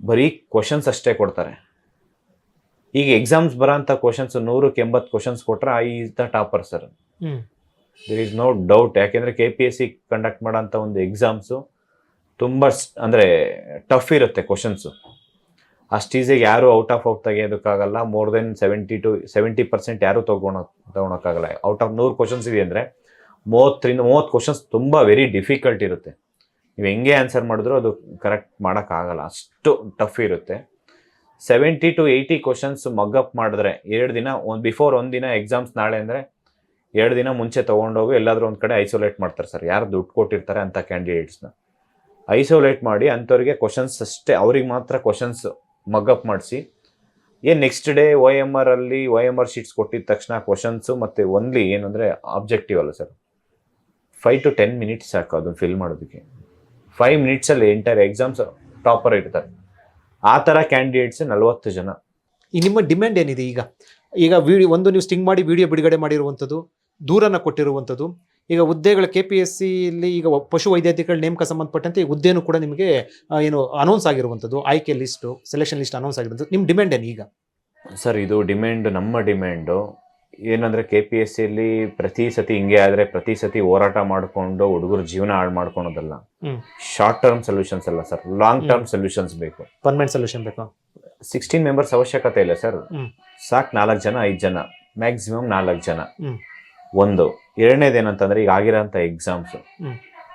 ಬರೀ ಕ್ವಶನ್ಸ್ ಅಷ್ಟೇ ಕೊಡ್ತಾರೆ. ಈಗ ಎಕ್ಸಾಮ್ಸ್ ಬರೋಂಥ ಕ್ವಶನ್ಸ್ 100ಕ್ಕೆ 80 ಕ್ವಶನ್ಸ್ ಕೊಟ್ರೆ is the topper sir. There is no doubt. ಯಾಕೆಂದ್ರೆ KPSC ಕಂಡಕ್ಟ್ ಮಾಡೋಂಥ ಒಂದು ಎಕ್ಸಾಮ್ಸು ತುಂಬಾ ಅಂದ್ರೆ ಟಫ್ ಇರುತ್ತೆ ಕ್ವಶನ್ಸ್. ಅಷ್ಟು ಈಸಿಯಾಗಿ ಯಾರು ಔಟ್ ತೆಗೆಯೋದಕ್ಕಾಗಲ್ಲ. ಮೋರ್ ದೆನ್ 70% ಯಾರು ತಗೊಳಕ್ಕಾಗಲ್ಲ. ಔಟ್ ಆಫ್ 100 ಕ್ವಶನ್ಸ್ ಇದೆ ಅಂದ್ರೆ 30 ಕ್ವಶನ್ಸ್ ತುಂಬಾ ವೆರಿ ಡಿಫಿಕಲ್ಟ್ ಇರುತ್ತೆ. ನೀವು ಹೆಂಗೆ ಆನ್ಸರ್ ಮಾಡಿದ್ರು ಅದು ಕರೆಕ್ಟ್ ಮಾಡೋಕ್ಕಾಗಲ್ಲ, ಅಷ್ಟು ಟಫ್ ಇರುತ್ತೆ. 70 to 80 ಕ್ವಶನ್ಸ್ ಮಗ್ಅಪ್ ಮಾಡಿದ್ರೆ 2 ದಿನ ಬಿಫೋರ್ ಒಂದಿನ ಎಕ್ಸಾಮ್ಸ್ ನಾಳೆ ಅಂದ್ರೆ 2 ದಿನ ಮುಂಚೆ ತಗೊಂಡೋಗಿ ಎಲ್ಲಾದ್ರೂ ಒಂದ್ ಕಡೆ ಐಸೋಲೇಟ್ ಮಾಡ್ತಾರೆ ಸರ್. ಯಾರು ದುಡ್ಡು ಕೊಟ್ಟಿರ್ತಾರೆ ಅಂತ ಕ್ಯಾಂಡಿಡೇಟ್ಸ್ನ ಐಸೋಲೇಟ್ ಮಾಡಿ ಅಂಥವ್ರಿಗೆ ಕ್ವಶನ್ಸ್ ಅಷ್ಟೇ, ಅವ್ರಿಗೆ ಮಾತ್ರ ಕ್ವಶನ್ಸ್ ಮಗ್ಅಪ್ ಮಾಡಿಸಿ ನೆಕ್ಸ್ಟ್ ಡೇ OMR ಶೀಟ್ಸ್ ಕೊಟ್ಟಿದ ತಕ್ಷಣ ಕ್ವಶನ್ಸ್ ಮತ್ತೆ ಓನ್ಲಿ ಏನಂದ್ರೆ ಆಬ್ಜೆಕ್ಟಿವ್ ಅಲ್ಲ ಸರ್, 5 to 10 ಮಿನಿಟ್ಸ್ ಸಾಕು ಅದನ್ನ ಫಿಲ್ ಮಾಡೋದಕ್ಕೆ. 5 ಮಿನಿಟ್ಸ್ ಅಲ್ಲಿ ಎಂಟೈರ್ ಎಕ್ಸಾಮ್ಸ್ ಟಾಪರ್ ಇರ್ತಾರೆ. ಆ ತರ ಕ್ಯಾಂಡಿಡೇಟ್ಸ್ 40 ಜನ. ಈ ನಿಮ್ಮ ಡಿಮ್ಯಾಂಡ್ ಏನಿದೆ ಈಗ ವಿಡಿಯೋ ಒಂದು ನೀವು ಸ್ಟಿಂಗ್ ಮಾಡಿ ವಿಡಿಯೋ ಬಿಡುಗಡೆ ಮಾಡಿರುವಂಥದ್ದು, ದೂರನ್ನ ಕೊಟ್ಟಿರುವಂಥದ್ದು, ಈಗ ಹುದ್ದೆಗಳ KPSC ಇಲ್ಲಿ ಈಗ ಪಶು ವೈದ್ಯಾಧಿಕಾರಿ ನೇಮಕ ಸಂಬಂಧಪಟ್ಟಂತೆ ಈ ಹುದ್ದೆನೂ ಕೂಡ ನಿಮಗೆ ಏನು ಅನೌನ್ಸ್ ಆಗಿರುವಂಥದ್ದು, ಆಯ್ಕೆ ಲಿಸ್ಟು, ಸೆಲೆಕ್ಷನ್ ಲಿಸ್ಟ್ ಅನೌನ್ಸ್ ಆಗಿರುವಂಥದ್ದು. ನಿಮ್ಮ ಡಿಮ್ಯಾಂಡ್ ಏನು ಈಗ ಸರ್? ಇದು ಡಿಮ್ಯಾಂಡ್, ನಮ್ಮ ಡಿಮ್ಯಾಂಡು ಏನಂದ್ರೆ KPSC ಅಲ್ಲಿ ಪ್ರತಿ ಸತಿ ಹಿಂಗೆ ಆದ್ರೆ ಪ್ರತಿ ಸತಿ ಹೋರಾಟ ಮಾಡ್ಕೊಂಡು ಹುಡುಗರು ಜೀವನ ಹಾಳು ಮಾಡ್ಕೊಳೋದಲ್ಲ. ಶಾರ್ಟ್ ಟರ್ಮ್ ಸೊಲ್ಯೂಷನ್ಸ್ ಅಲ್ಲ ಸರ್, ಲಾಂಗ್ ಟರ್ಮ್ ಸೊಲ್ಯೂಷನ್ಸ್ ಬೇಕು, ಪರ್ಮನೆಂಟ್ ಸೊಲ್ಯೂಷನ್ ಬೇಕು. 16 ಮೆಂಬರ್ಸ್ ಅವಶ್ಯಕತೆ ಇಲ್ಲ ಸರ್, ಸಾಕು 4 ಜನ 5 ಜನ ಮ್ಯಾಕ್ಸಿಮಮ್ 4 ಜನ. ಒಂದು ಎರಡನೇದೇನಂತಂದ್ರೆ ಈಗ ಆಗಿರೋಂಥ ಎಕ್ಸಾಮ್ಸ್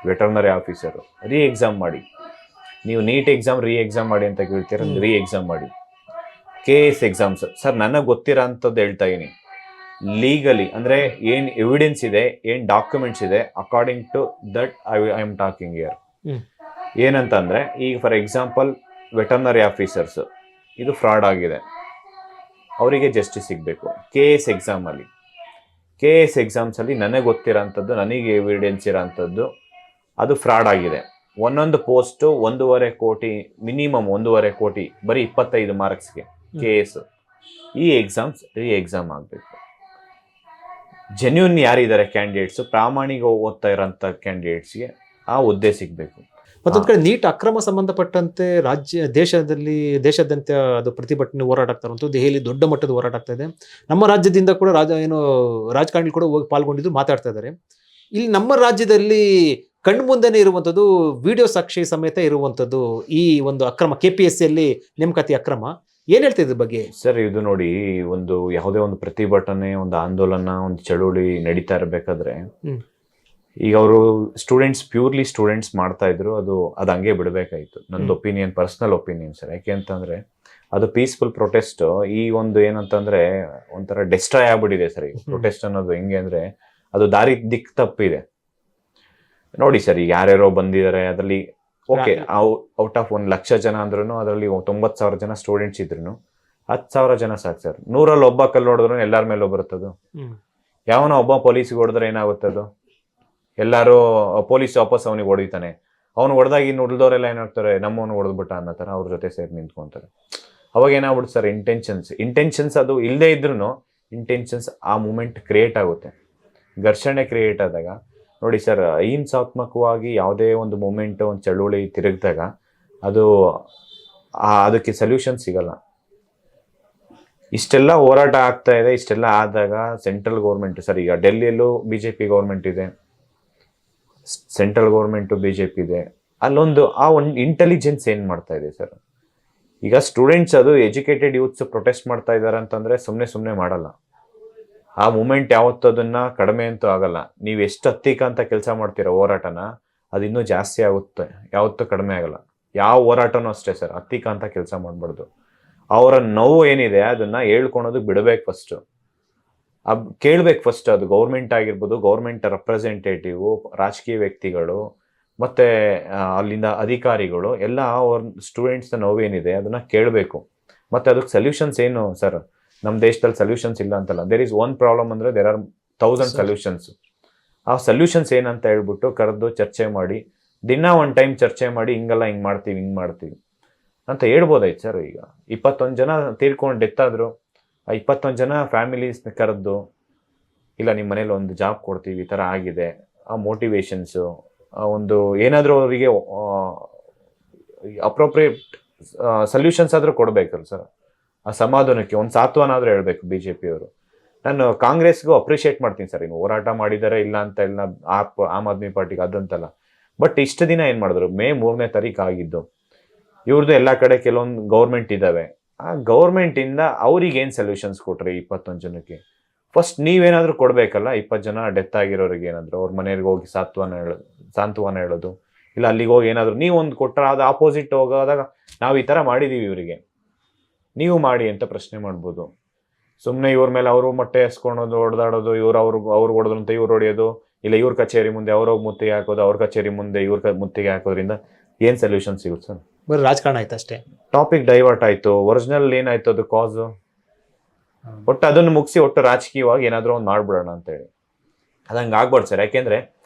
ವೆಟರ್ನರಿ ಆಫೀಸರ್ ರೀ ಎಕ್ಸಾಮ್ ಮಾಡಿ. ನೀವು ನೀಟ್ ಎಕ್ಸಾಮ್ ರೀ ಎಕ್ಸಾಮ್ ಮಾಡಿ ಅಂತ ಕೇಳ್ತೀರ, ರೀ ಎಕ್ಸಾಮ್ ಮಾಡಿ. KS ಎಕ್ಸಾಮ್ಸ್ ಸರ್, ನನಗೆ ಗೊತ್ತಿರೋ ಅಂಥದ್ದು ಹೇಳ್ತಾ ಇದೀನಿ. ಲೀಗಲಿ ಅಂದ್ರೆ ಏನ್ ಎವಿಡೆನ್ಸ್ ಇದೆ, ಏನ್ ಡಾಕ್ಯುಮೆಂಟ್ಸ್ ಇದೆ, according to that I am talking here. ಏನಂತಂದ್ರೆ ಈಗ ಫಾರ್ ಎಕ್ಸಾಂಪಲ್ ವೆಟರ್ನರಿ ಆಫೀಸರ್ಸ್ ಇದು ಫ್ರಾಡ್ ಆಗಿದೆ, ಅವರಿಗೆ ಜಸ್ಟಿಸ್ ಸಿಗಬೇಕು. KS ಎಕ್ಸಾಮ್ಸ್ ಅಲ್ಲಿ ನನಗೆ ಗೊತ್ತಿರೋಂಥದ್ದು, ನನಗೆ ಎವಿಡೆನ್ಸ್ ಇರೋಂಥದ್ದು ಅದು ಫ್ರಾಡ್ ಆಗಿದೆ. ಒಂದೊಂದು ಪೋಸ್ಟ್ 1.5 ಕೋಟಿ, ಮಿನಿಮಮ್ 1.5 ಕೋಟಿ, ಬರೀ 25 ಮಾರ್ಕ್ಸ್ಗೆ KS. ಈ ಎಕ್ಸಾಮ್ಸ್ ರೀ ಎಕ್ಸಾಮ್ ಆಗಬೇಕು. ಜೆನ್ಯೂನ್ ಯಾರಿದ್ದಾರೆ ಕ್ಯಾಂಡಿಡೇಟ್ಸ್, ಪ್ರಾಮಾಣಿಕ ಓದ್ತಾ ಇರೋಂಥ ಕ್ಯಾಂಡಿಡೇಟ್ಸ್ಗೆ ಆ ಹುದ್ದೆ ಸಿಗಬೇಕು. ಮತ್ತೊಂದು ಕಡೆ ನೀಟ್ ಅಕ್ರಮ ಸಂಬಂಧಪಟ್ಟಂತೆ ದೇಶಾದ್ಯಂತ ಅದು ಪ್ರತಿಭಟನೆ ಹೋರಾಟ ಆಗ್ತಾ ಇರುವಂಥದ್ದು, ದೆಹಲಿ ದೊಡ್ಡ ಮಟ್ಟದ ಹೋರಾಟ ಆಗ್ತಾ ಇದೆ. ನಮ್ಮ ರಾಜ್ಯದಿಂದ ಕೂಡ ರಾಜಕಾರಣಿ ಕೂಡ ಹೋಗಿ ಪಾಲ್ಗೊಂಡಿದ್ದು ಮಾತಾಡ್ತಾ ಇದ್ದಾರೆ. ಇಲ್ಲಿ ನಮ್ಮ ರಾಜ್ಯದಲ್ಲಿ ಕಣ್ಣು ಮುಂದೆನೇ ಇರುವಂಥದ್ದು, ವಿಡಿಯೋ ಸಾಕ್ಷಿ ಸಮೇತ ಇರುವಂಥದ್ದು ಈ ಒಂದು ಅಕ್ರಮ, KPSC ಅಲ್ಲಿ ನೇಮಕಾತಿ ಅಕ್ರಮ. ಏನ್ ಹೇಳ್ತಾ ಇದ್ರ ಬಗ್ಗೆ ಸರ್? ಇದು ನೋಡಿ, ಒಂದು ಯಾವುದೇ ಒಂದು ಪ್ರತಿಭಟನೆ, ಒಂದು ಆಂದೋಲನ, ಒಂದು ಚಳುವಳಿ ನಡೀತಾ ಇರಬೇಕಾದ್ರೆ ಈಗ ಅವರು ಪ್ಯೂರ್ಲಿ ಸ್ಟೂಡೆಂಟ್ಸ್ ಮಾಡ್ತಾ ಇದ್ರು, ಅದು ಹಂಗೆ ಬಿಡಬೇಕಾಯ್ತು. ನಂದು ಒಪಿನಿಯನ್, ಪರ್ಸನಲ್ ಒಪಿನಿಯನ್ ಸರ್. ಯಾಕೆ ಅಂತಂದ್ರೆ ಅದು ಪೀಸ್ಫುಲ್ ಪ್ರೊಟೆಸ್ಟ್. ಈ ಒಂದು ಏನಂತಂದ್ರೆ ಒಂಥರ ಡೆಸ್ಟ್ರಾಯ್ ಆಗ್ಬಿಟ್ಟಿದೆ ಸರ್. ಈಗ ಪ್ರೊಟೆಸ್ಟ್ ಅನ್ನೋದು ಹೆಂಗೆ ಅಂದ್ರೆ ಅದು ದಿಕ್ ತಪ್ಪಿದೆ ನೋಡಿ ಸರ್. ಈಗ ಯಾರ್ಯಾರೋ ಬಂದಿದ್ದಾರೆ, ಅದರಲ್ಲಿ ಓಕೆ, ಔಟ್ ಆಫ್ 1 ಲಕ್ಷ ಜನ ಅಂದ್ರೂ ಅದರಲ್ಲಿ 90,000 ಜನ ಸ್ಟೂಡೆಂಟ್ಸ್ ಇದ್ರು 10,000 ಜನ ಸಾಕು ಸರ್. 100ರಲ್ಲಿ ಒಬ್ಬ ಕಲ್ಲು ಹೊಡೆದ್ರು ಎಲ್ಲಾರ ಮೇಲೂ ಬರುತ್ತದು. ಯಾವನೋ ಒಬ್ಬ ಪೊಲೀಸ್ಗೆ ಹೊಡೆದ್ರೆ ಏನಾಗುತ್ತದು? ಎಲ್ಲಾರು ಪೊಲೀಸ್ ವಾಪಸ್ ಅವನಿಗೆ ಹೊಡಿತಾನೆ. ಅವ್ನು ಹೊಡೆದಾಗ ಇನ್ನು ಉಳಿದವರೆಲ್ಲ ಏನಾಗ್ತಾರೆ, ನಮ್ಮವನು ಹೊಡೆದ್ಬಿಟ್ಟ ಅನ್ನೋ ಥರ ಅವ್ರ ಜೊತೆ ಸೇರಿ ನಿಂತ್ಕೊಂತಾರೆ. ಅವಾಗ ಏನಾಗ್ಬಿಡುತ್ತೆ ಸರ್, ಇಂಟೆನ್ಷನ್ಸ್ ಅದು ಇಲ್ಲದೆ ಇದ್ರೂ ಇಂಟೆನ್ಷನ್ಸ್ ಆ ಮೂಮೆಂಟ್ ಕ್ರಿಯೇಟ್ ಆಗುತ್ತೆ. ಘರ್ಷಣೆ ಕ್ರಿಯೇಟ್ ಆದಾಗ ನೋಡಿ ಸರ್, ಅಹಿಂಸಾತ್ಮಕವಾಗಿ ಯಾವುದೇ ಒಂದು ಮೂಮೆಂಟ್, ಒಂದು ಚಳುವಳಿ ತಿರುಗಿದಾಗ ಅದಕ್ಕೆ ಸೊಲ್ಯೂಷನ್ ಸಿಗಲ್ಲ. ಇಷ್ಟೆಲ್ಲ ಹೋರಾಟ ಆಗ್ತಾ ಇದೆ, ಇಷ್ಟೆಲ್ಲ ಆದಾಗ ಸೆಂಟ್ರಲ್ ಗೌರ್ಮೆಂಟ್ ಸರ್, ಈಗ ಡೆಲ್ಲಿಯಲ್ಲೂ BJP ಗೌರ್ಮೆಂಟ್ ಇದೆ, ಸೆಂಟ್ರಲ್ ಗೌರ್ಮೆಂಟು BJP ಇದೆ. ಒಂದು ಇಂಟೆಲಿಜೆನ್ಸ್ ಏನ್ ಮಾಡ್ತಾ ಇದೆ ಸರ್? ಈಗ ಸ್ಟೂಡೆಂಟ್ಸ್, ಅದು ಎಜುಕೇಟೆಡ್ ಯೂತ್ಸ್ ಪ್ರೊಟೆಸ್ಟ್ ಮಾಡ್ತಾ ಇದಾರೆ ಅಂತಂದ್ರೆ ಸುಮ್ಮನೆ ಮಾಡಲ್ಲ. ಆ ಮೂಮೆಂಟ್ ಯಾವತ್ತೂ ಅದನ್ನ ಕಡಿಮೆ ಅಂತೂ ಆಗಲ್ಲ. ನೀವು ಎಷ್ಟು ಹತ್ತಿಕಂತ ಕೆಲಸ ಮಾಡ್ತೀರಾ ಹೋರಾಟನ, ಅದು ಇನ್ನೂ ಜಾಸ್ತಿ ಆಗುತ್ತೆ, ಯಾವತ್ತೂ ಕಡಿಮೆ ಆಗಲ್ಲ. ಯಾವ ಹೋರಾಟನೂ ಅಷ್ಟೇ ಸರ್, ಹತ್ತಿಕಂತ ಕೆಲಸ ಮಾಡಬಾರ್ದು. ಅವರ ನೋವು ಏನಿದೆ ಅದನ್ನ ಹೇಳ್ಕೊಳೋದು ಬಿಡಬೇಕು ಫಸ್ಟ್, ಕೇಳ್ಬೇಕು ಫಸ್ಟ್. ಅದು ಗೌರ್ಮೆಂಟ್ ಆಗಿರ್ಬೋದು, ಗೌರ್ಮೆಂಟ್ ರೆಪ್ರೆಸೆಂಟೇಟಿವ್, ರಾಜಕೀಯ ವ್ಯಕ್ತಿಗಳು, ಮತ್ತೆ ಅಲ್ಲಿಂದ ಅಧಿಕಾರಿಗಳು ಎಲ್ಲ ಅವ್ರ ಸ್ಟೂಡೆಂಟ್ಸ್ ನೋವೇನಿದೆ ಅದನ್ನ ಕೇಳಬೇಕು. ಮತ್ತೆ ಅದಕ್ಕೆ ಸೊಲ್ಯೂಷನ್ಸ್ ಏನು ಸರ್, ನಮ್ಮ ದೇಶದಲ್ಲಿ ಸೊಲ್ಯೂಷನ್ಸ್ ಇಲ್ಲ ಅಂತಲ್ಲ, ದೇರ್ ಇಸ್ ಒನ್ ಪ್ರಾಬ್ಲಮ್ ಅಂದ್ರೆ ದೇರ್ ಆರ್ 1000 ಸೊಲ್ಯೂಷನ್ಸ್. ಆ ಸೊಲ್ಯೂಷನ್ಸ್ ಏನಂತ ಹೇಳ್ಬಿಟ್ಟು ಕರೆದು ಚರ್ಚೆ ಮಾಡಿ, ದಿನ ಒಂದು ಟೈಮ್ ಚರ್ಚೆ ಮಾಡಿ, ಹಿಂಗಲ್ಲ ಹಿಂಗ್ ಮಾಡ್ತೀವಿ ಅಂತ ಹೇಳ್ಬೋದಾಯ್ತು ಸರ್. ಈಗ 21 ಜನ ತೀರ್ಕೊಂಡು ಡೆತ್ ಆದ್ರು, ಆ 21 ಜನ ಫ್ಯಾಮಿಲೀಸ್ ಕರೆದು, ಇಲ್ಲ ನಿಮ್ಮ ಮನೇಲಿ ಒಂದು ಜಾಬ್ ಕೊಡ್ತೀವಿ, ಈ ಥರ ಆಗಿದೆ, ಆ ಮೋಟಿವೇಶನ್ಸು, ಒಂದು ಏನಾದರೂ ಅವರಿಗೆ ಅಪ್ರೋಪ್ರಿಯೇಟ್ ಸೊಲ್ಯೂಷನ್ಸ್ ಆದರೂ ಕೊಡ್ಬೇಕಲ್ಲ ಸರ್. ಆ ಸಮಾಧಾನಕ್ಕೆ ಒಂದು ಸಾತ್ವನಾದರೂ ಹೇಳ್ಬೇಕು BJP ಅವರು. ನಾನು ಕಾಂಗ್ರೆಸ್ಗೂ ಅಪ್ರಿಷಿಯೇಟ್ ಮಾಡ್ತೀನಿ ಸರ್, ಇನ್ನು ಹೋರಾಟ ಮಾಡಿದ್ದಾರೆ ಇಲ್ಲ ಅಂತ ಇಲ್ಲ, ಆಮ್ ಆದ್ಮಿ ಪಾರ್ಟಿಗೆ ಅದಂತಲ್ಲ. ಬಟ್ ಇಷ್ಟು ದಿನ ಏನು ಮಾಡಿದ್ರು, ಮೇ 3ನೇ ತಾರೀಕು ಆಗಿದ್ದು, ಇವ್ರದ್ದು ಎಲ್ಲ ಕಡೆ ಕೆಲವೊಂದು ಗೌರ್ಮೆಂಟ್ ಇದ್ದಾವೆ, ಆ ಗೌರ್ಮೆಂಟಿಂದ ಅವ್ರಿಗೆ ಏನು ಸೊಲ್ಯೂಷನ್ಸ್ ಕೊಟ್ರಿ 21 ಜನಕ್ಕೆ? ಫಸ್ಟ್ ನೀವೇನಾದರೂ ಕೊಡಬೇಕಲ್ಲ. 20 ಜನ ಡೆತ್ ಆಗಿರೋರಿಗೆ ಏನಾದರೂ ಅವ್ರ ಮನೆಗೆ ಹೋಗಿ ಸಾಂತ್ವನ ಹೇಳೋದು, ಇಲ್ಲ ಅಲ್ಲಿಗೆ ಹೋಗಿ ಏನಾದರೂ ನೀವು ಒಂದು ಕೊಟ್ಟರೆ ಅದು ಆಪೋಸಿಟ್ ಹೋಗೋದಾಗ ನಾವು ಈ ಥರ ಮಾಡಿದ್ದೀವಿ ಇವರಿಗೆ, ನೀವು ಮಾಡಿ ಅಂತ ಪ್ರಶ್ನೆ ಮಾಡ್ಬೋದು. ಸುಮ್ಮನೆ ಇವ್ರ ಮೇಲೆ ಅವರು ಮೊಟ್ಟೆ ಎಸ್ಕೊಳೋದು, ಹೊಡೆದಾಡೋದು, ಅವ್ರು ಹೊಡೆದ್ರು ಅಂತ ಇವ್ರು ಹೊಡೆಯೋದು, ಇಲ್ಲ ಇವ್ರ ಕಚೇರಿ ಮುಂದೆ ಅವ್ರೋಗಿ ಮುತ್ತಿಗೆ ಹಾಕೋದು, ಅವ್ರ ಕಚೇರಿ ಮುಂದೆ ಇವ್ರ ಮುತ್ತಿಗೆ ಹಾಕೋದ್ರಿಂದ ಏನು ಸೊಲ್ಯೂಷನ್ ಸಿಗುತ್ತೆ ಸರ್? ಬರೀ ರಾಜಕಾರಣ ಆಯ್ತು ಅಷ್ಟೇ. ಟಾಪಿಕ್ ಡೈವರ್ಟ್ ಆಯ್ತು, ಒರಿಜಿನಲ್ ಏನಾಯ್ತು ಅದು ಕಾಸು, ಒಟ್ಟು ಅದನ್ನು ಮುಗಿಸಿ ಒಟ್ಟು ರಾಜಕೀಯವಾಗಿ ಏನಾದರೂ ಒಂದು ಮಾಡ್ಬಿಡೋಣ ಅಂತೇಳಿ. ಅದಂಗೆ ಆಗ್ಬಾರ್ದು ಸರ್. ಯಾಕೆಂದ್ರೆ